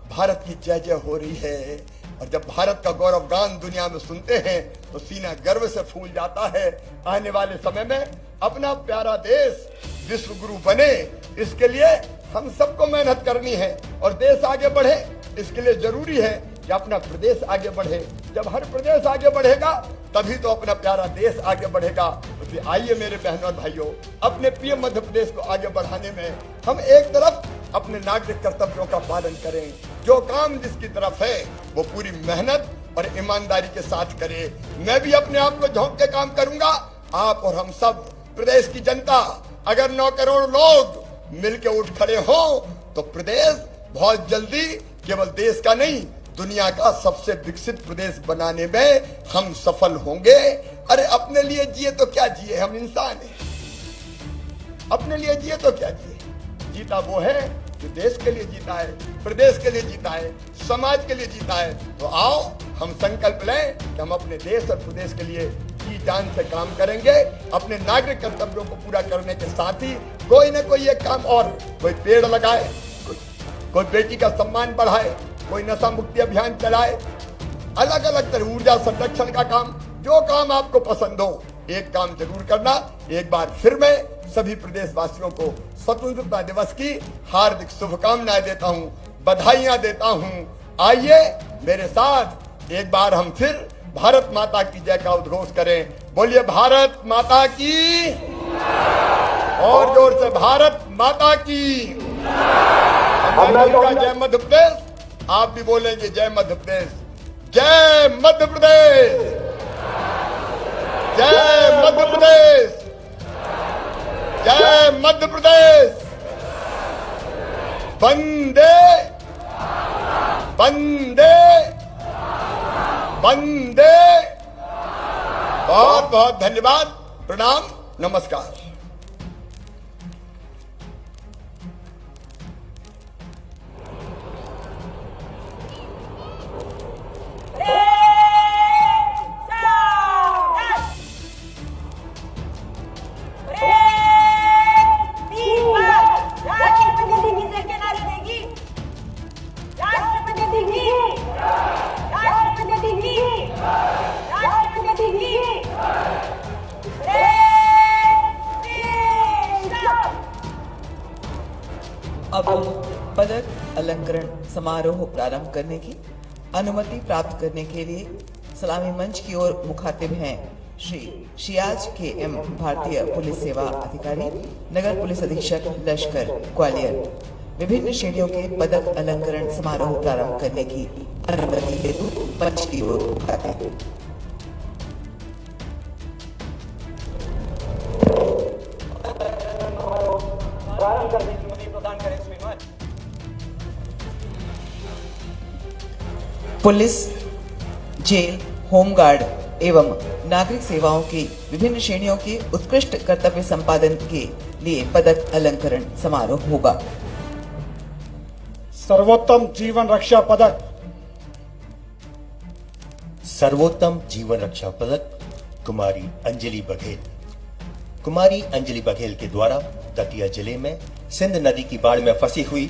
भारत की जय जय हो रही है, और जब भारत का गौरव गान दुनिया में सुनते हैं तो सीना गर्व से फूल जाता है। आने वाले समय में अपना प्यारा देश विश्व गुरु बने, इसके लिए हम सबको मेहनत करनी है। और देश आगे बढ़े, इसके लिए जरूरी है कि अपना प्रदेश आगे बढ़े। जब हर प्रदेश आगे बढ़ेगा तभी तो अपना प्यारा देश आगे बढ़ेगा। तो आइए मेरे बहनों और भाइयों, अपने प्रिय मध्य प्रदेश को आगे बढ़ाने में हम एक तरफ अपने नागरिक कर्तव्यों का पालन करें। जो काम जिसकी तरफ है वो पूरी मेहनत और ईमानदारी के साथ करे। मैं भी अपने आप को झोंक के काम करूंगा। आप और हम सब प्रदेश की जनता, अगर 9 करोड़ लोग मिलके उठ खड़े हो तो प्रदेश बहुत जल्दी केवल देश का नहीं, दुनिया का सबसे विकसित प्रदेश बनाने में हम सफल होंगे। अरे अपने लिए जिए तो क्या जिए, हम इंसान हैं। अपने लिए जिए तो क्या जिए, जीता वो है जो देश के लिए जीता है, प्रदेश के लिए जीता है, समाज के लिए जीता है। तो आओ हम संकल्प लें कि हम अपने देश और प्रदेश के लिए जी जान से काम करेंगे। अपने नागरिक कर्तव्यों को पूरा करने के साथ ही कोई न कोई एक काम और, कोई पेड़ लगाए, कोई बेटी का सम्मान बढ़ाए, कोई नशा मुक्ति अभियान चलाए, अलग अलग तरह ऊर्जा संरक्षण का काम, जो काम आपको पसंद हो एक काम जरूर करना। एक बार फिर मैं सभी प्रदेशवासियों को स्वतंत्रता दिवस की हार्दिक शुभकामनाएं देता हूं, बधाइयां देता हूं। आइए मेरे साथ एक बार हम फिर भारत माता की जय का उद्घोष करें। बोलिए भारत माता की, और जोर से भारत माता की। जय मध्य प्रदेश। आप भी बोलेंगे जय मध्य प्रदेश, जय मध्य प्रदेश, जय मध्य प्रदेश, जय मध्य प्रदेश। वंदे वंदे वंदे। बहुत बहुत धन्यवाद, प्रणाम, नमस्कार। समारोह प्रारंभ करने की अनुमति प्राप्त करने के लिए सलामी मंच की ओर मुखातिब हैं श्री शियाज के एम, भारतीय पुलिस सेवा अधिकारी, नगर पुलिस अधीक्षक लश्कर ग्वालियर। विभिन्न श्रेणियों के पदक अलंकरण समारोह प्रारंभ करने की अनुमति हेतु मंच की ओर मुखातिब। प्रारंभ करने की अनुमति प्रदान करें श्रीमान। पुलिस, जेल, होमगार्ड एवं नागरिक सेवाओं की विभिन्न श्रेणियों के उत्कृष्ट कर्तव्य संपादन के लिए पदक अलंकरण समारोह होगा। सर्वोत्तम जीवन रक्षा पदक। सर्वोत्तम जीवन रक्षा पदक कुमारी अंजलि बघेल। कुमारी अंजलि बघेल के द्वारा दतिया जिले में सिंध नदी की बाढ़ में फंसी हुई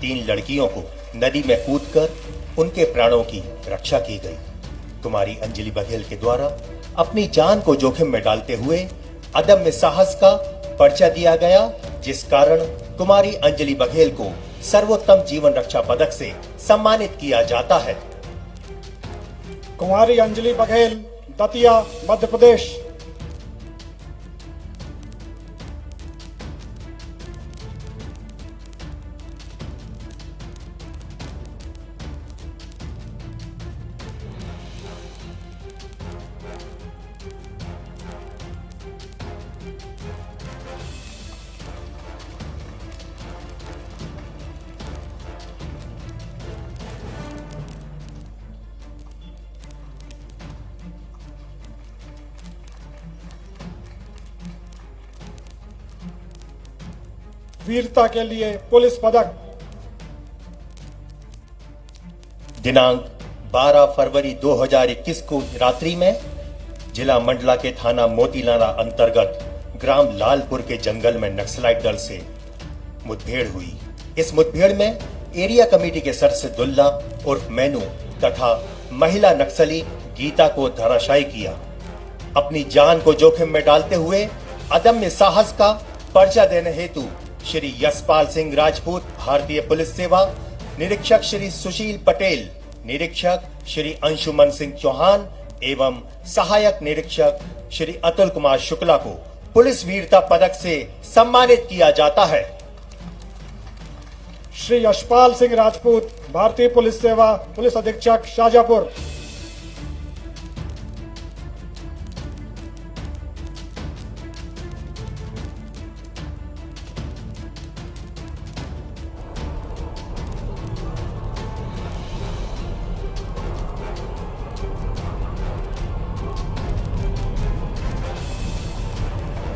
3 लड़कियों को नदी में कूदकर उनके प्राणों की रक्षा की गई। कुमारी अंजलि बघेल के द्वारा अपनी जान को जोखिम में डालते हुए अदम्य साहस का परिचय दिया गया, जिस कारण कुमारी अंजलि बघेल को सर्वोत्तम जीवन रक्षा पदक से सम्मानित किया जाता है। कुमारी अंजलि बघेल, दतिया, मध्य प्रदेश। वीरता के लिए पुलिस पदक। दिनांक 12 फरवरी 2021 को रात्रि में जिला मंडला के थाना मोतीनाला अंतर्गत ग्राम लालपुर के जंगल में नक्सलाइट दल से मुठभेड़ हुई। इस मुठभेड़ में एरिया कमेटी के सदस्य दुल्ला उर्फ मैनू तथा महिला नक्सली गीता को धराशायी किया। अपनी जान को जोखिम में डालते हुए अदम्य साहस का परिचय देने हेतु श्री यशपाल सिंह राजपूत, भारतीय पुलिस सेवा, निरीक्षक श्री सुशील पटेल, निरीक्षक श्री अंशुमन सिंह चौहान एवं सहायक निरीक्षक श्री अतुल कुमार शुक्ला को पुलिस वीरता पदक से सम्मानित किया जाता है। श्री यशपाल सिंह राजपूत, भारतीय पुलिस सेवा, पुलिस अधीक्षक शाजापुर।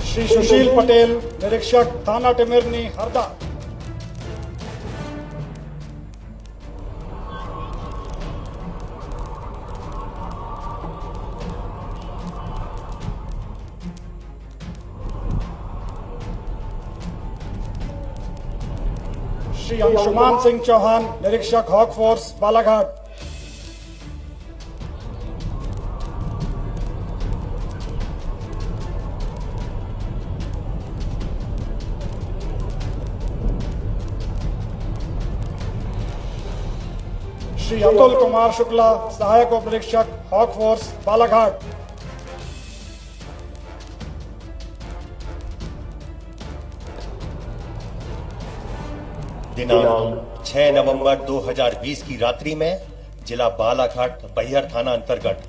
श्री सुशील पटेल, निरीक्षक थाना टिमिरनी, हरदा। श्री अंशुमान सिंह चौहान, निरीक्षक हॉक फोर्स, बालाघाट। श्री अतुल कुमार शुक्ला, सहायक उप निरीक्षक हॉक फोर्स, बालाघाट। दिनांक 6 नवंबर 2020 की रात्रि में जिला बालाघाट बहियर थाना अंतर्गत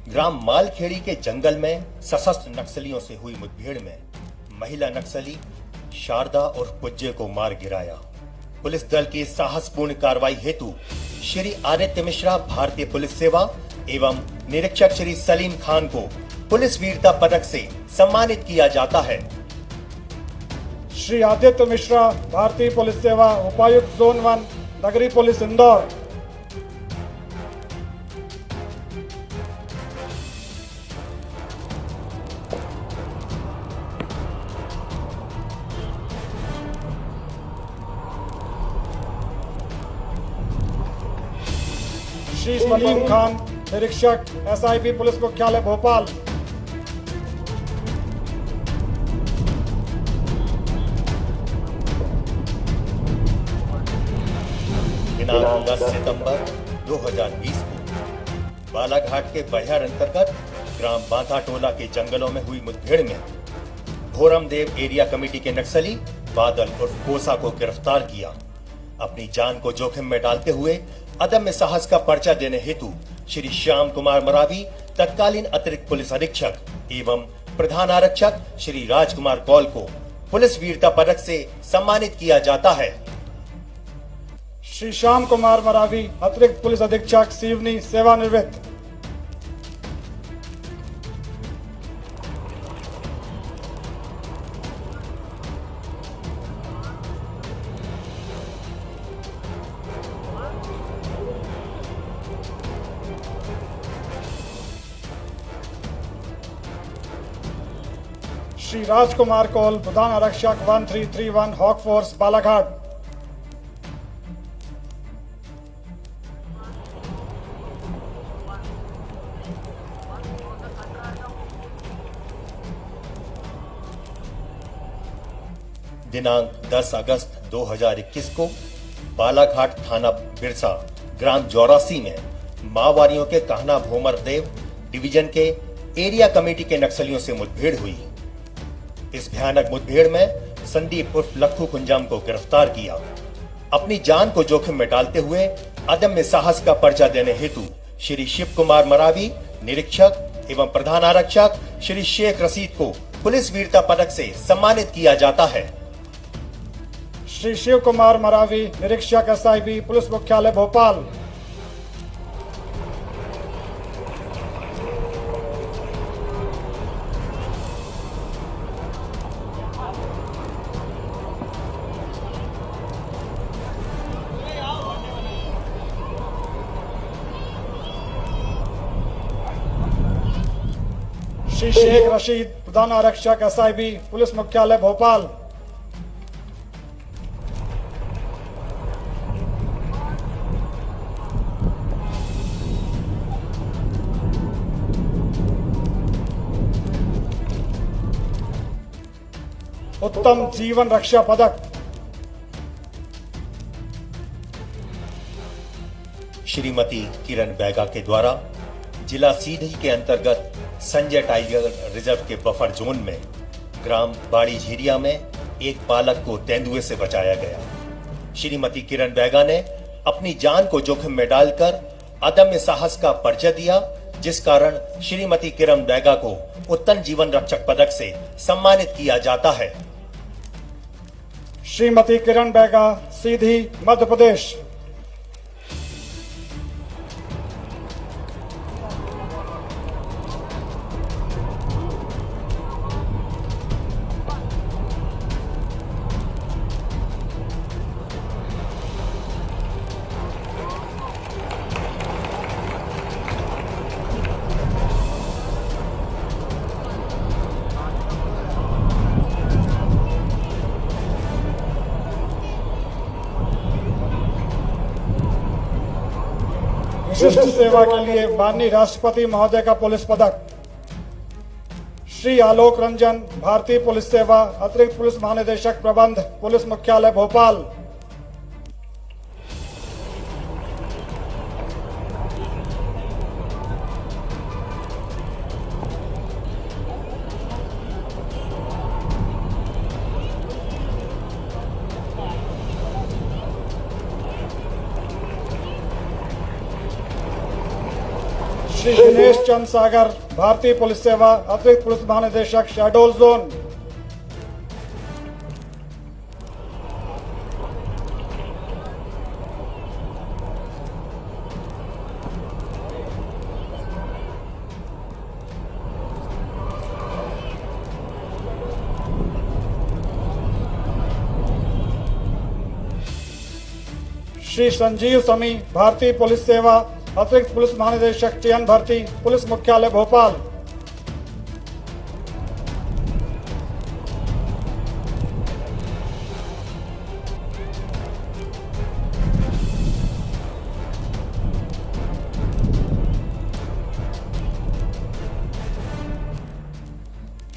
ग्राम मालखेड़ी के जंगल में सशस्त्र नक्सलियों से हुई मुठभेड़ में महिला नक्सली शारदा और पुज्जे को मार गिराया। पुलिस दल की साहसपूर्ण कार्रवाई हेतु श्री आदित्य मिश्रा, भारतीय पुलिस सेवा एवं निरीक्षक श्री सलीम खान को पुलिस वीरता पदक से सम्मानित किया जाता है। श्री आदित्य मिश्रा, भारतीय पुलिस सेवा, उपायुक्त जोन 1, नगरी पुलिस इंदौर। श्री सलीम खान, निरीक्षक SIP पुलिस मुख्यालय भोपाल। दिनांक 10 सितंबर 2020 को बालाघाट के बहियार अंतर्गत ग्राम बांधा टोला के जंगलों में हुई मुठभेड़ में भोरमदेव एरिया कमेटी के नक्सली बादल उर्फ कोसा को गिरफ्तार किया। अपनी जान को जोखिम में डालते हुए अदम्य साहस का पर्चा देने हेतु श्री श्याम कुमार मरावी तत्कालीन अतिरिक्त पुलिस अधीक्षक एवं प्रधान आरक्षक श्री राजकुमार कौल को पुलिस वीरता पदक से सम्मानित किया जाता है। श्री श्याम कुमार मरावी अतिरिक्त पुलिस अधीक्षक सिवनी सेवानिवृत्त। श्री राजकुमार कौल प्रधान आरक्षक 1331 हॉक फोर्स बालाघाट। दिनांक 10 अगस्त 2021 को बालाघाट थाना बिरसा ग्राम जौरासी में माओवादियों के कहना भोमरदेव डिवीजन के एरिया कमेटी के नक्सलियों से मुठभेड़ हुई। इस भयानक मुठभेड़ में संदीप उर्फ लखू कुंजाम को गिरफ्तार किया। अपनी जान को जोखिम में डालते हुए अदम्य साहस का पर्चा देने हेतु श्री शिव कुमार मरावी निरीक्षक एवं प्रधान आरक्षक श्री शेख रशीद को पुलिस वीरता पदक से सम्मानित किया जाता है। श्री शिव कुमार मरावी निरीक्षक SIB पुलिस मुख्यालय भोपाल। श्री शेख रशीद प्रधान आरक्षक SIB पुलिस मुख्यालय भोपाल। उत्तम जीवन रक्षा पदक श्रीमती किरण बैगा के द्वारा जिला सीधी के अंतर्गत संजय टाइगर रिजर्व के बफर जोन में ग्राम बाड़ी झीरिया में एक बालक को तेंदुए से बचाया गया। श्रीमती किरण बैगा ने अपनी जान को जोखिम में डालकर अदम्य साहस का परिचय दिया, जिस कारण श्रीमती किरण बैगा को उत्तम जीवन रक्षक पदक से सम्मानित किया जाता है। श्रीमती किरण बैगा सीधी मध्य प्रदेश। विशिष्ट सेवा के लिए माननीय राष्ट्रपति महोदय का पुलिस पदक। श्री आलोक रंजन भारतीय पुलिस सेवा अतिरिक्त पुलिस महानिदेशक प्रबंध पुलिस मुख्यालय भोपाल। श्री दिनेश चंद सागर भारतीय पुलिस सेवा अतिरिक्त पुलिस महानिदेशक शहडोल जोन। श्री संजीव समी भारतीय पुलिस सेवा अतिरिक्त पुलिस महानिदेशक चयन भर्ती पुलिस मुख्यालय भोपाल।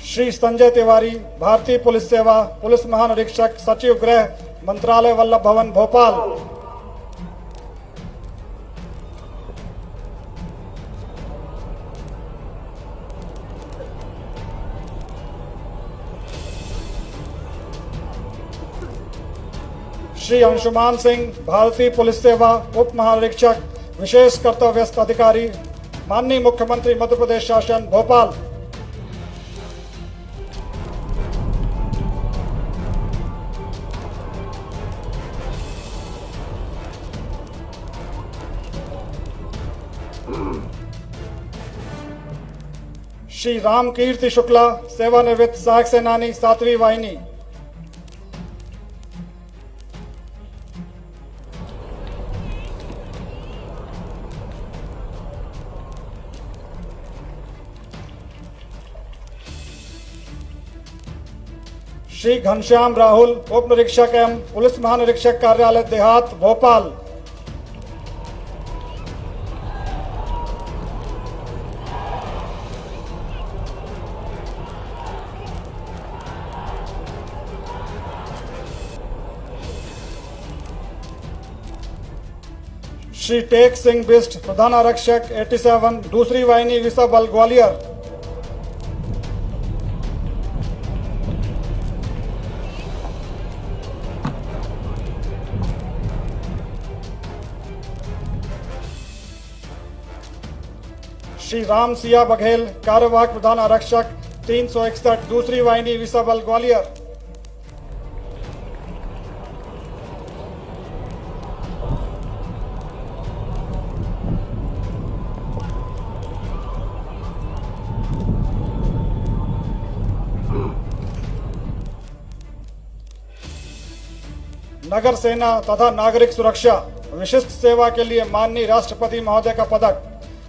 श्री संजय तिवारी भारतीय पुलिस सेवा पुलिस महानिरीक्षक सचिव गृह मंत्रालय वल्लभ भवन भोपाल। श्री अंशुमान सिंह, भारतीय पुलिस सेवा, उप महानिरीक्षक, विशेष कर्तव्यस्थ अधिकारी, माननीय मुख्यमंत्री मध्य प्रदेश शासन भोपाल। श्री रामकीर्ति शुक्ला, सेवानिवृत्त सहायक सेनानी, 7वीं वाहिनी। श्री घनश्याम राहुल, उप निरीक्षक एवं पुलिस महानिरीक्षक कार्यालय देहात भोपाल। श्री टेक सिंह बिस्ट, प्रधान आरक्षक 87, दूसरी वाहिनी, विसा बल ग्वालियर। श्री राम सिया बघेल, कार्यवाहक प्रधान आरक्षक 361, दूसरी वाहिनी, विसा बल ग्वालियर। नगर सेना तथा नागरिक सुरक्षा विशिष्ट सेवा के लिए माननीय राष्ट्रपति महोदय का पदक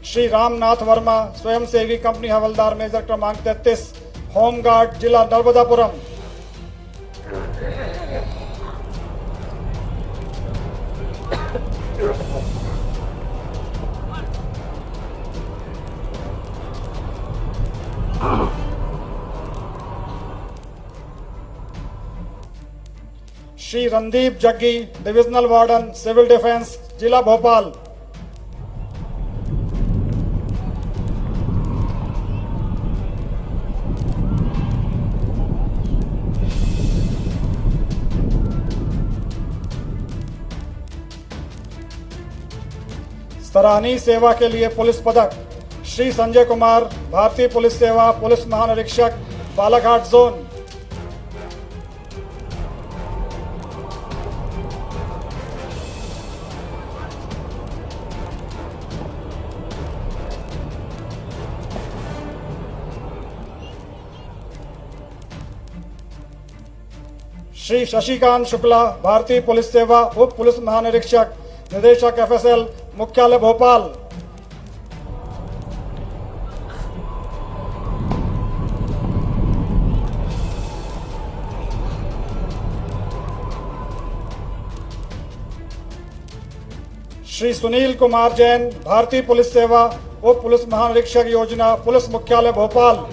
श्री रामनाथ वर्मा, स्वयंसेवी कंपनी हवलदार, मेजर क्रमांक 33, होमगार्ड, जिला Narmadapuram. Shri Randeep Jaggi, divisional warden, civil defence, जिला भोपाल। सराहनीय सेवा के लिए पुलिस पदक श्री संजय कुमार, भारतीय पुलिस सेवा, पुलिस महानिरीक्षक, बालाघाट जोन। श्री शशिकांत शुक्ला, भारतीय पुलिस सेवा, उप पुलिस महानिरीक्षक, निदेशक FSL, मुख्यालय भोपाल। श्री सुनील कुमार जैन, भारतीय पुलिस सेवा, उप पुलिस महानिरीक्षक योजना, पुलिस मुख्यालय भोपाल।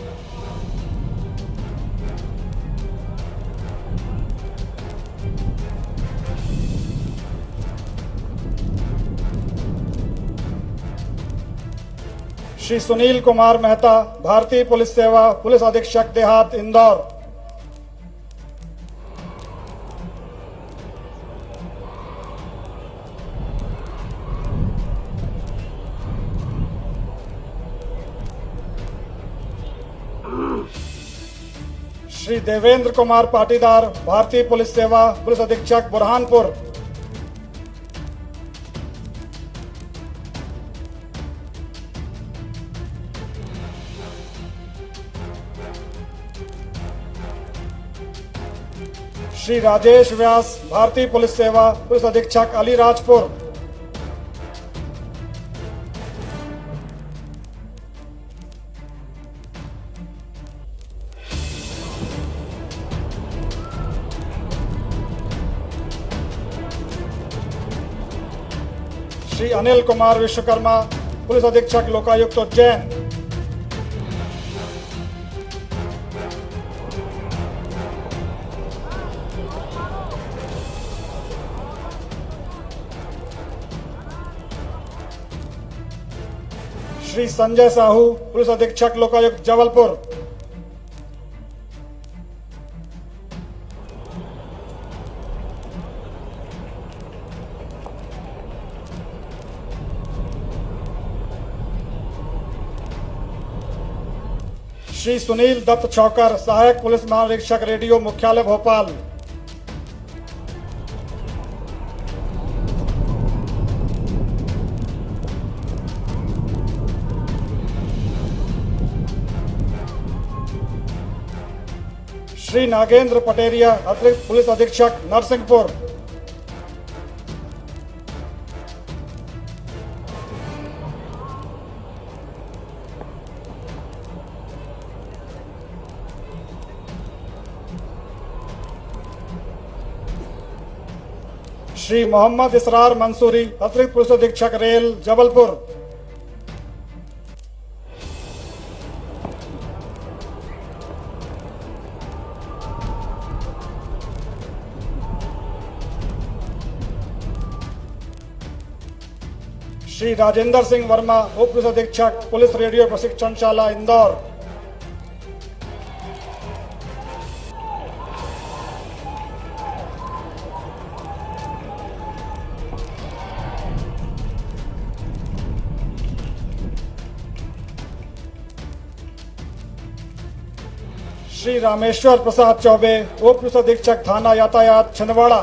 श्री सुनील कुमार मेहता, भारतीय पुलिस सेवा, पुलिस अधीक्षक देहात इंदौर। श्री देवेंद्र कुमार पाटीदार, भारतीय पुलिस सेवा, पुलिस अधीक्षक बुरहानपुर। श्री राजेश व्यास, भारतीय पुलिस सेवा, पुलिस अधीक्षक अलीराजपुर। श्री अनिल कुमार विश्वकर्मा, पुलिस अधीक्षक लोकायुक्त उज्जैन। श्री संजय साहू, पुलिस अधीक्षक लोकायुक्त जबलपुर। श्री सुनील दत्त चौकर, सहायक पुलिस महानिरीक्षक रेडियो मुख्यालय भोपाल। श्री नागेंद्र पटेरिया, अतिरिक्त पुलिस अधीक्षक नरसिंहपुर। श्री मोहम्मद इसरार मंसूरी, अतिरिक्त पुलिस अधीक्षक रेल जबलपुर। श्री राजेंद्र सिंह वर्मा, उप पुलिस अधीक्षक पुलिस रेडियो प्रशिक्षणशाला इंदौर। श्री रामेश्वर प्रसाद चौबे, उप पुलिस अधीक्षक थाना यातायात छिंदवाड़ा।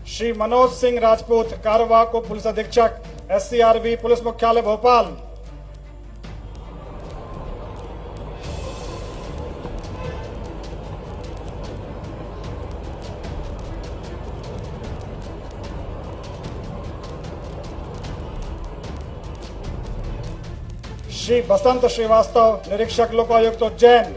श्री मनोज सिंह राजपूत, कार्यवाहक उप पुलिस अधीक्षक SCRB पुलिस मुख्यालय भोपाल। श्री बसंत श्रीवास्तव, निरीक्षक लोकायुक्त उज्जैन।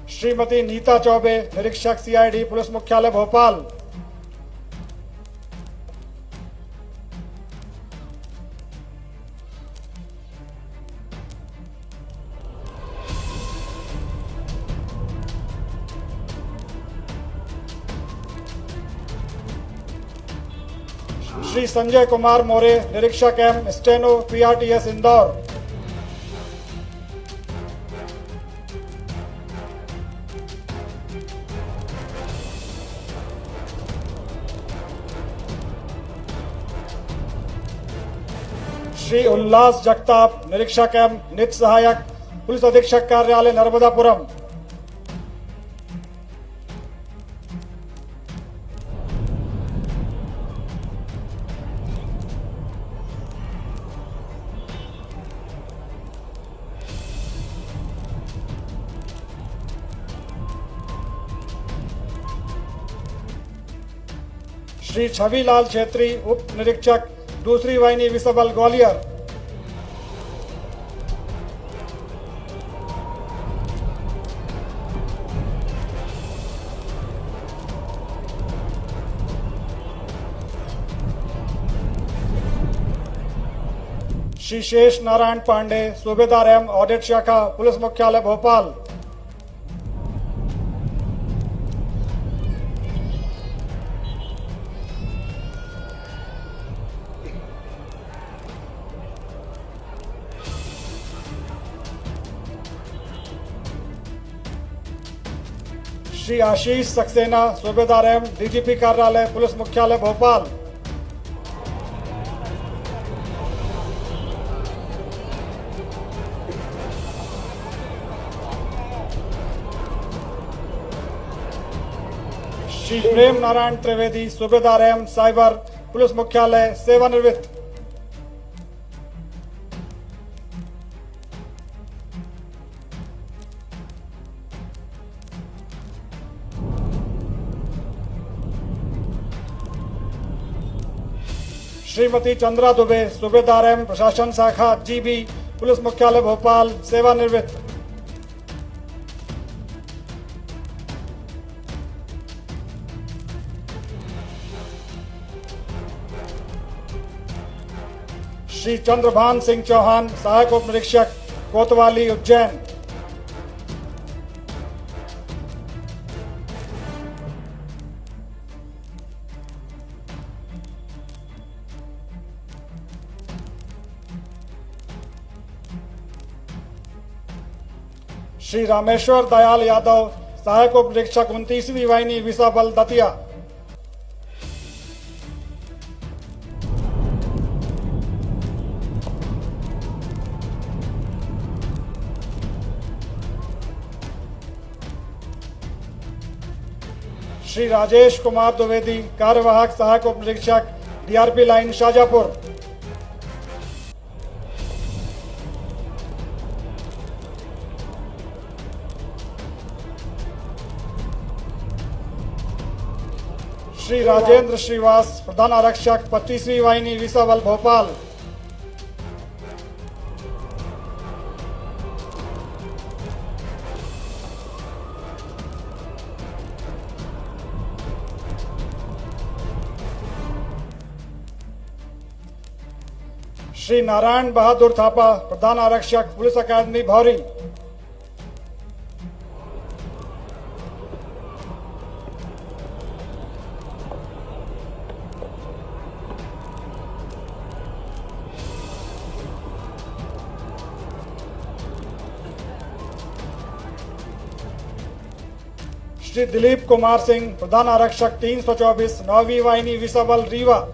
श्रीमती नीता चौबे, निरीक्षक CID पुलिस मुख्यालय भोपाल। श्री संजय कुमार मोरे, निरीक्षक M steno PRTS Indore. Shri Ullas Jagtap, निरीक्षक M नित्य सहायक पुलिस अधीक्षक कार्यालय नर्मदापुरम। श्री छविलाल छेत्री, उप निरीक्षक दूसरी वाहिनी विसबल ग्वालियर। श्री शेष नारायण पांडे, सूबेदार M ऑडिट शाखा पुलिस मुख्यालय भोपाल। श्री आशीष सक्सेना, सूबेदार M DGP कार्यालय पुलिस मुख्यालय भोपाल। श्री प्रेम नारायण त्रिवेदी, सूबेदार M साइबर पुलिस मुख्यालय सेवानिवृत्त। श्रीमती चंद्रा दुबे, सूबेदार M प्रशासन शाखा GB पुलिस मुख्यालय भोपाल सेवानिवृत्त। श्री चंद्रभान सिंह चौहान, सहायक उप निरीक्षक कोतवाली उज्जैन। श्री रामेश्वर दयाल यादव सहायक उप निरीक्षक 29वीं वाहिनी विसा बल दतिया। श्री राजेश कुमार द्विवेदी कार्यवाहक सहायक उप निरीक्षक डीआरपी लाइन शाजापुर। श्री राजेंद्र श्रीवास प्रधान आरक्षक 25वीं वाहिनी विसा बल भोपाल। श्री नारायण बहादुर थापा प्रधान आरक्षक पुलिस अकादमी भौरी। श्री दिलीप कुमार सिंह प्रधान आरक्षक 324 9वीं वाहिनी विसा बल रीवा।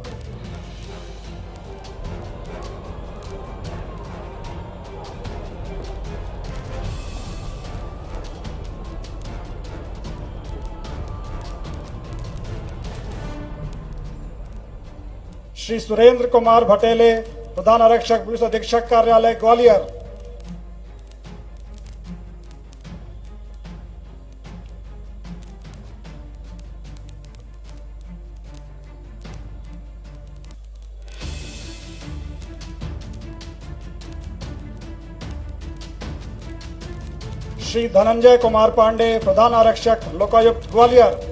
श्री सुरेंद्र कुमार भटेले प्रधान आरक्षक पुलिस अधीक्षक कार्यालय ग्वालियर। श्री धनंजय कुमार पांडे प्रधान आरक्षक लोकायुक्त ग्वालियर।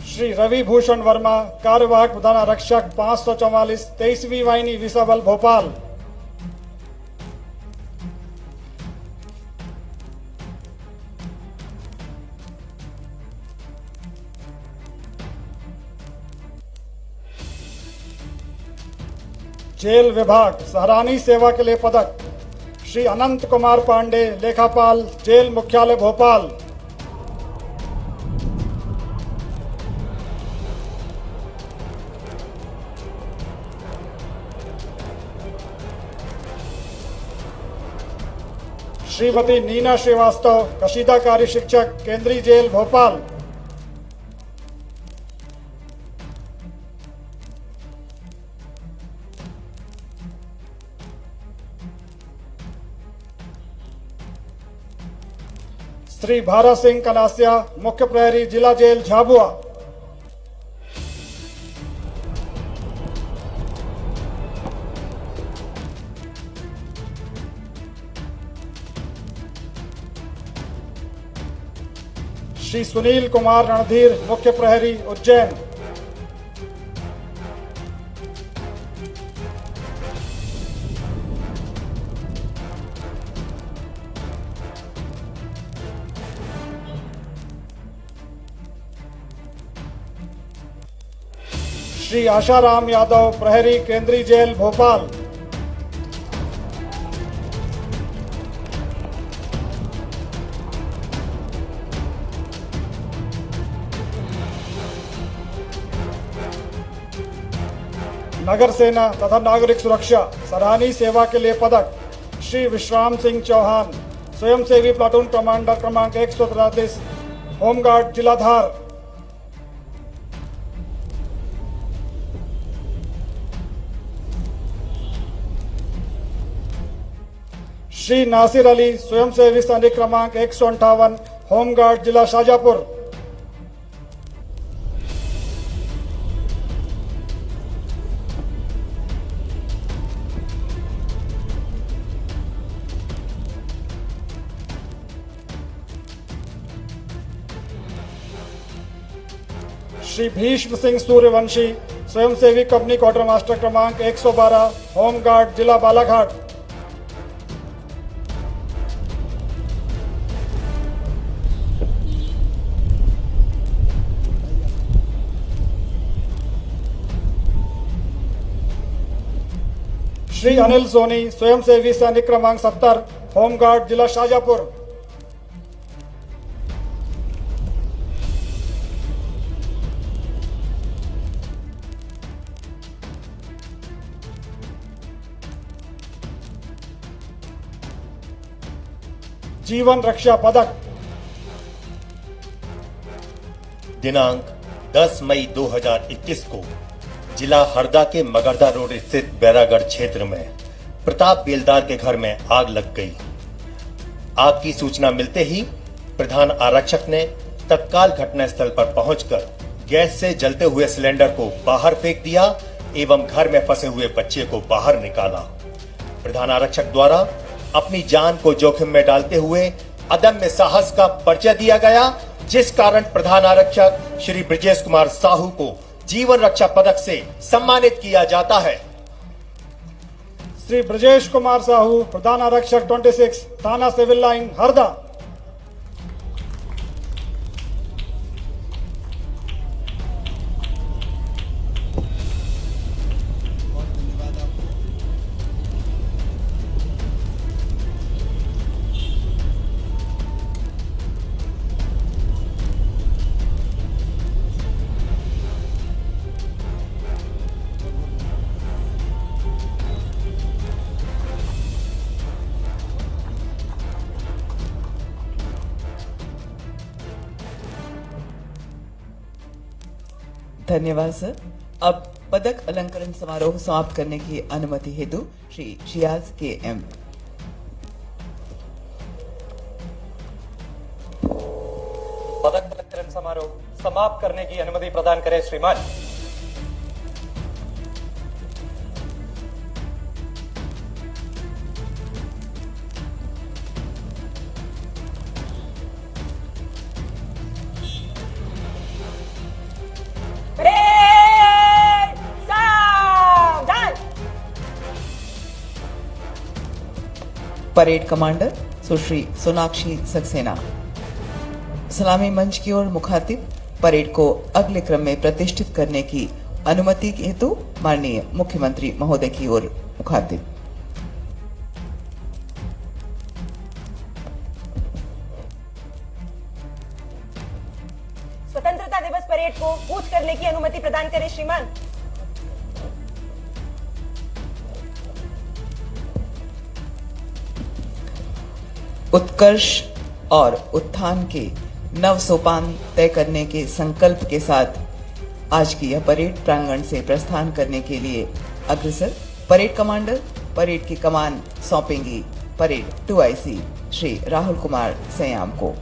श्री रवि भूषण वर्मा कार्यवाहक प्रधान आरक्षक 544 23वीं वाहिनी विसा बल भोपाल। जेल विभाग सराहनीय सेवा के लिए पदक श्री अनंत कुमार पांडे लेखापाल जेल मुख्यालय भोपाल। श्रीमती नीना श्रीवास्तव कशीदा कार्य शिक्षक केंद्रीय जेल भोपाल। श्री भारत सिंह कनासिया मुख्य प्रहरी जिला जेल झाबुआ। श्री सुनील कुमार रणधीर मुख्य प्रहरी उज्जैन। श्री आशाराम यादव प्रहरी केंद्रीय जेल भोपाल। नगर सेना तथा नागरिक सुरक्षा सराहनीय सेवा के लिए पदक श्री विश्राम सिंह चौहान स्वयंसेवी प्लाटून कमांडर क्रमांक 133 होमगार्ड जिला धार। श्री नासिर अली स्वयंसेवी सैनिक क्रमांक 158 होमगार्ड जिला शाजापुर। श्री भीष्म सिंह सूर्यवंशी, स्वयंसेवी कंपनी क्वार्टर मास्टर क्रमांक 112, होमगार्ड, जिला बालाघाट। श्री अनिल सोनी, स्वयंसेवी सैनिक क्रमांक 70, होमगार्ड, जिला शाजापुर। जीवन रक्षा पदक दिनांक 10 मई 2021 को जिला हरदा के मगरदा रोड स्थित बैरागढ़ क्षेत्र में प्रताप बेलदार के घर में आग लग गई। आग की सूचना मिलते ही प्रधान आरक्षक ने तत्काल घटनास्थल पर पहुंचकर गैस से जलते हुए सिलेंडर को बाहर फेंक दिया एवं घर में फंसे हुए बच्चे को बाहर निकाला। प्रधान आरक्षक द्वारा अपनी जान को जोखिम में डालते हुए अदम्य साहस का परिचय दिया गया, जिस कारण प्रधान आरक्षक श्री ब्रजेश कुमार साहू को जीवन रक्षा पदक से सम्मानित किया जाता है। श्री ब्रजेश कुमार साहू, प्रधान आरक्षक 26, थाना सिविल लाइन, हरदा। धन्यवाद सर। अब पदक अलंकरण समारोह समाप्त करने की अनुमति हेतु श्री शियाज के एम। पदक अलंकरण समारोह समाप्त करने की अनुमति प्रदान करें श्रीमान। परेड कमांडर सुश्री सोनाक्षी सक्सेना। सलामी मंच की ओर मुखातिब परेड को अगले क्रम में प्रतिष्ठित करने की अनुमति हेतु माननीय मुख्यमंत्री महोदय की ओर मुखातिब। स्वतंत्रता दिवस परेड को कूच करने की अनुमति प्रदान करें श्रीमान। उत्कर्ष और उत्थान के नव सोपान तय करने के संकल्प के साथ आज की यह परेड प्रांगण से प्रस्थान करने के लिए अग्रसर परेड कमांडर परेड की कमान सौंपेंगी परेड 2IC श्री राहुल कुमार सयाम को।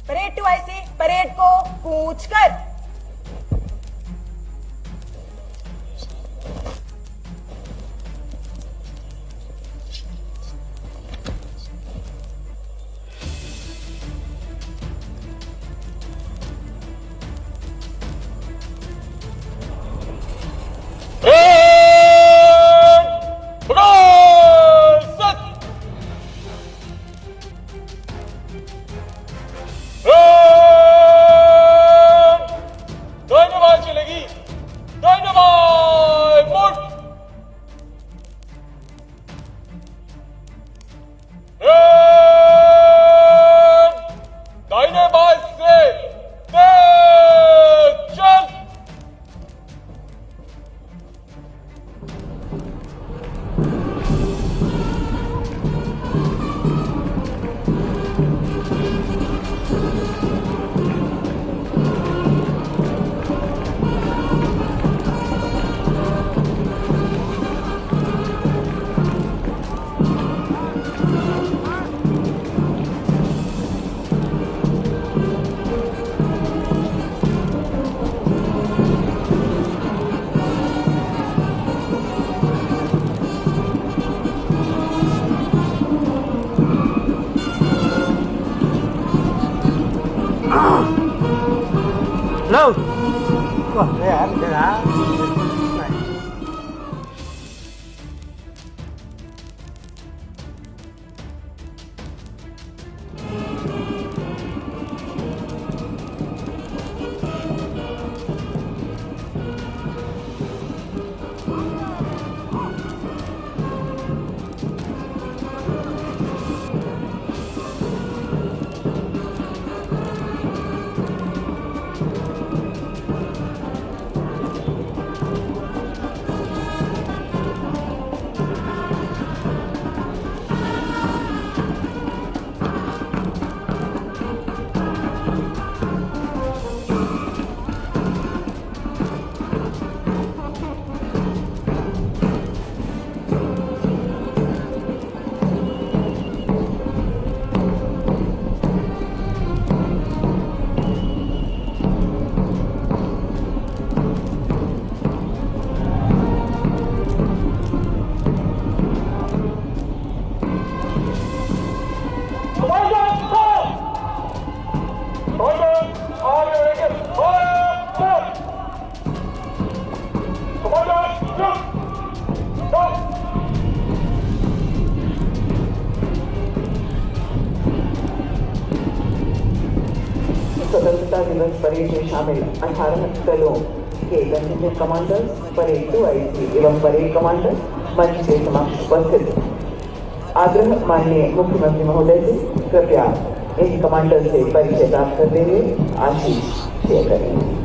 परेड 2IC परेड को कूच कर। ก่อนเลยเดี๋ยวนะ स्वतंत्रता दिवस परेड में शामिल 18 दलों के कंटिजेंट कमांडर्स, परेड 2IC एवं परेड कमांडर मंच के समक्ष उपस्थित। आग्रह माननीय मुख्यमंत्री महोदय से कृपया इन कमांडर से परिचय प्राप्त करते हुए आशीष शेयर करें।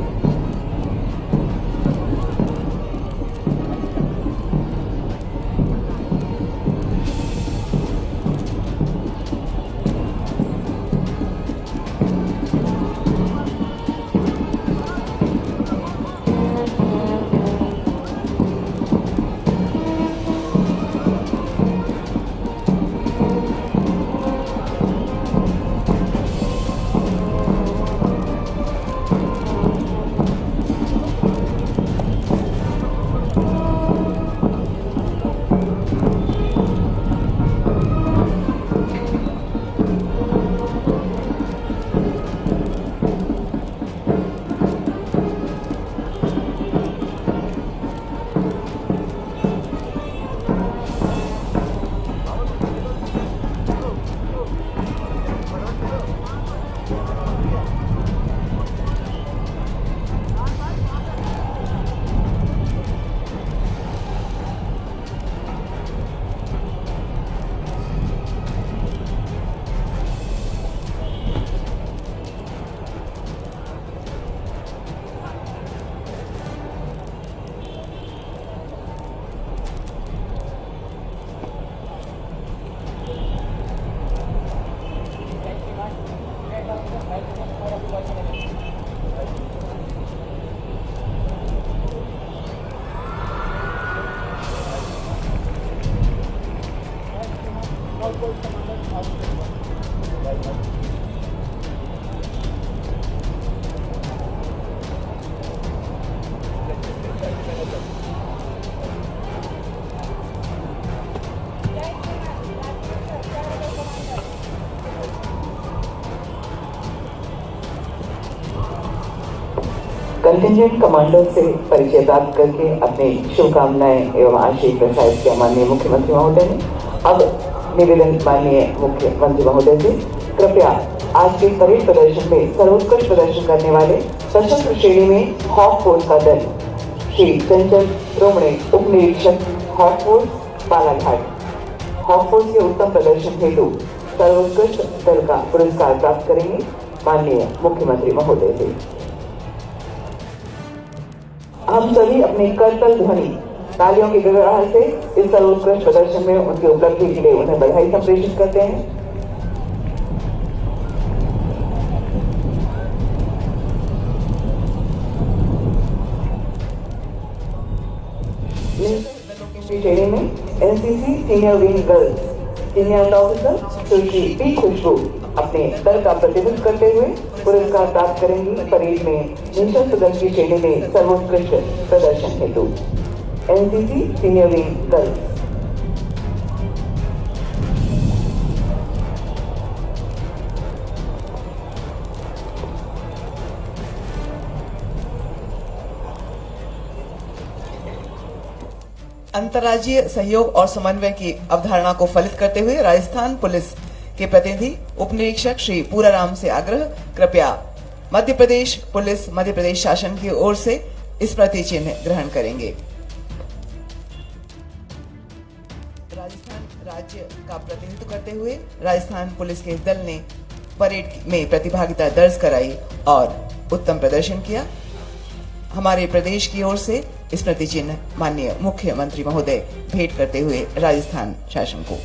कंटिजेंट कमांडर से परिचय प्राप्त करके अपने शुभकामनाएं एवं आशीष प्रसारित किया माननीय मुख्यमंत्री महोदय ने। अब निवेदन माननीय मुख्यमंत्री महोदय से कृपया आज के परेड प्रदर्शन में सर्वोत्कृष्ट प्रदर्शन करने वाले सशस्त्र श्रेणी में हॉक फोर्स का दल श्री चंचल रोमणे, उप निरीक्षक hawk force Balaghat, hawk force के उत्तम प्रदर्शन हेतु सर्वोत्कृष्ट दल का पुरस्कार प्राप्त करेंगे माननीय मुख्यमंत्री महोदय से। हम सभी अपने करतल ध्वनि तालियों की गड़गड़ाहट से इस सर्वोत्कृष्ट प्रदर्शन में उनकी उपलब्धि के लिए उन्हें बधाई संप्रेषित करते हैं। श्रेणी में NCC senior wing girls senior officer Sushri P Khushbu अपने दल का प्रतिनिधित्व करते हुए पुरस्कार प्राप्त करेंगी परेड में निःशस्त्र दल की श्रेणी में सर्वोत्कृष्ट प्रदर्शन हेतु। NCC senior wing girls. अंतर्राज्यीय सहयोग और समन्वय की अवधारणा को फलित करते हुए राजस्थान पुलिस के प्रतिनिधि उप निरीक्षक श्री पूराराम से आग्रह, कृपया मध्य प्रदेश पुलिस मध्य प्रदेश शासन की ओर से स्मृति चिन्ह ग्रहण करेंगे। राजस्थान राज्य का प्रतिनिधित्व करते हुए राजस्थान पुलिस के दल ने परेड में प्रतिभागिता दर्ज कराई और उत्तम प्रदर्शन किया। हमारे प्रदेश की ओर से स्मृति चिन्ह माननीय मुख्यमंत्री महोदय भेंट करते हुए राजस्थान शासन को।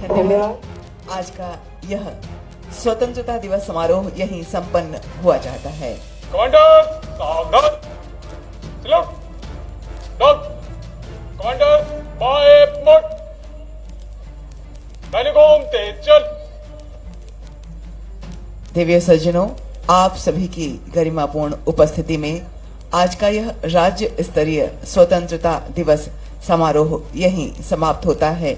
धन्यवाद। आज का यह स्वतंत्रता दिवस समारोह यहीं संपन्न हुआ चाहता है। कमांडर सावधान, सैल्यूट, डॉग, कमांडर बाय मोड, मैनिगोम तेज चल। दिव्य सज्जनों, आप सभी की गरिमापूर्ण उपस्थिति में आज का यह राज्य स्तरीय स्वतंत्रता दिवस समारोह यहीं समाप्त होता है।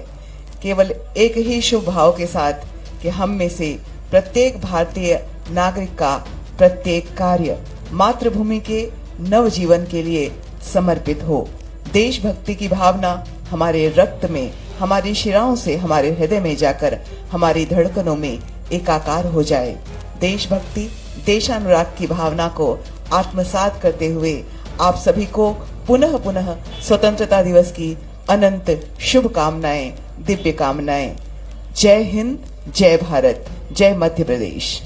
केवल एक ही शुभ भाव के साथ कि हम में से प्रत्येक भारतीय नागरिक का प्रत्येक कार्य मातृभूमि के नव जीवन के लिए समर्पित हो। देशभक्ति की भावना हमारे रक्त में, हमारी शिराओं से हमारे हृदय में जाकर हमारी धड़कनों में एकाकार हो जाए। देशभक्ति, देशानुराग की भावना को आत्मसात करते हुए आप सभी को पुनः पुनः स्वतंत्रता दिवस की अनंत शुभकामनाएं, दिव्य कामनाएं। जय हिंद, जय भारत, जय मध्य प्रदेश।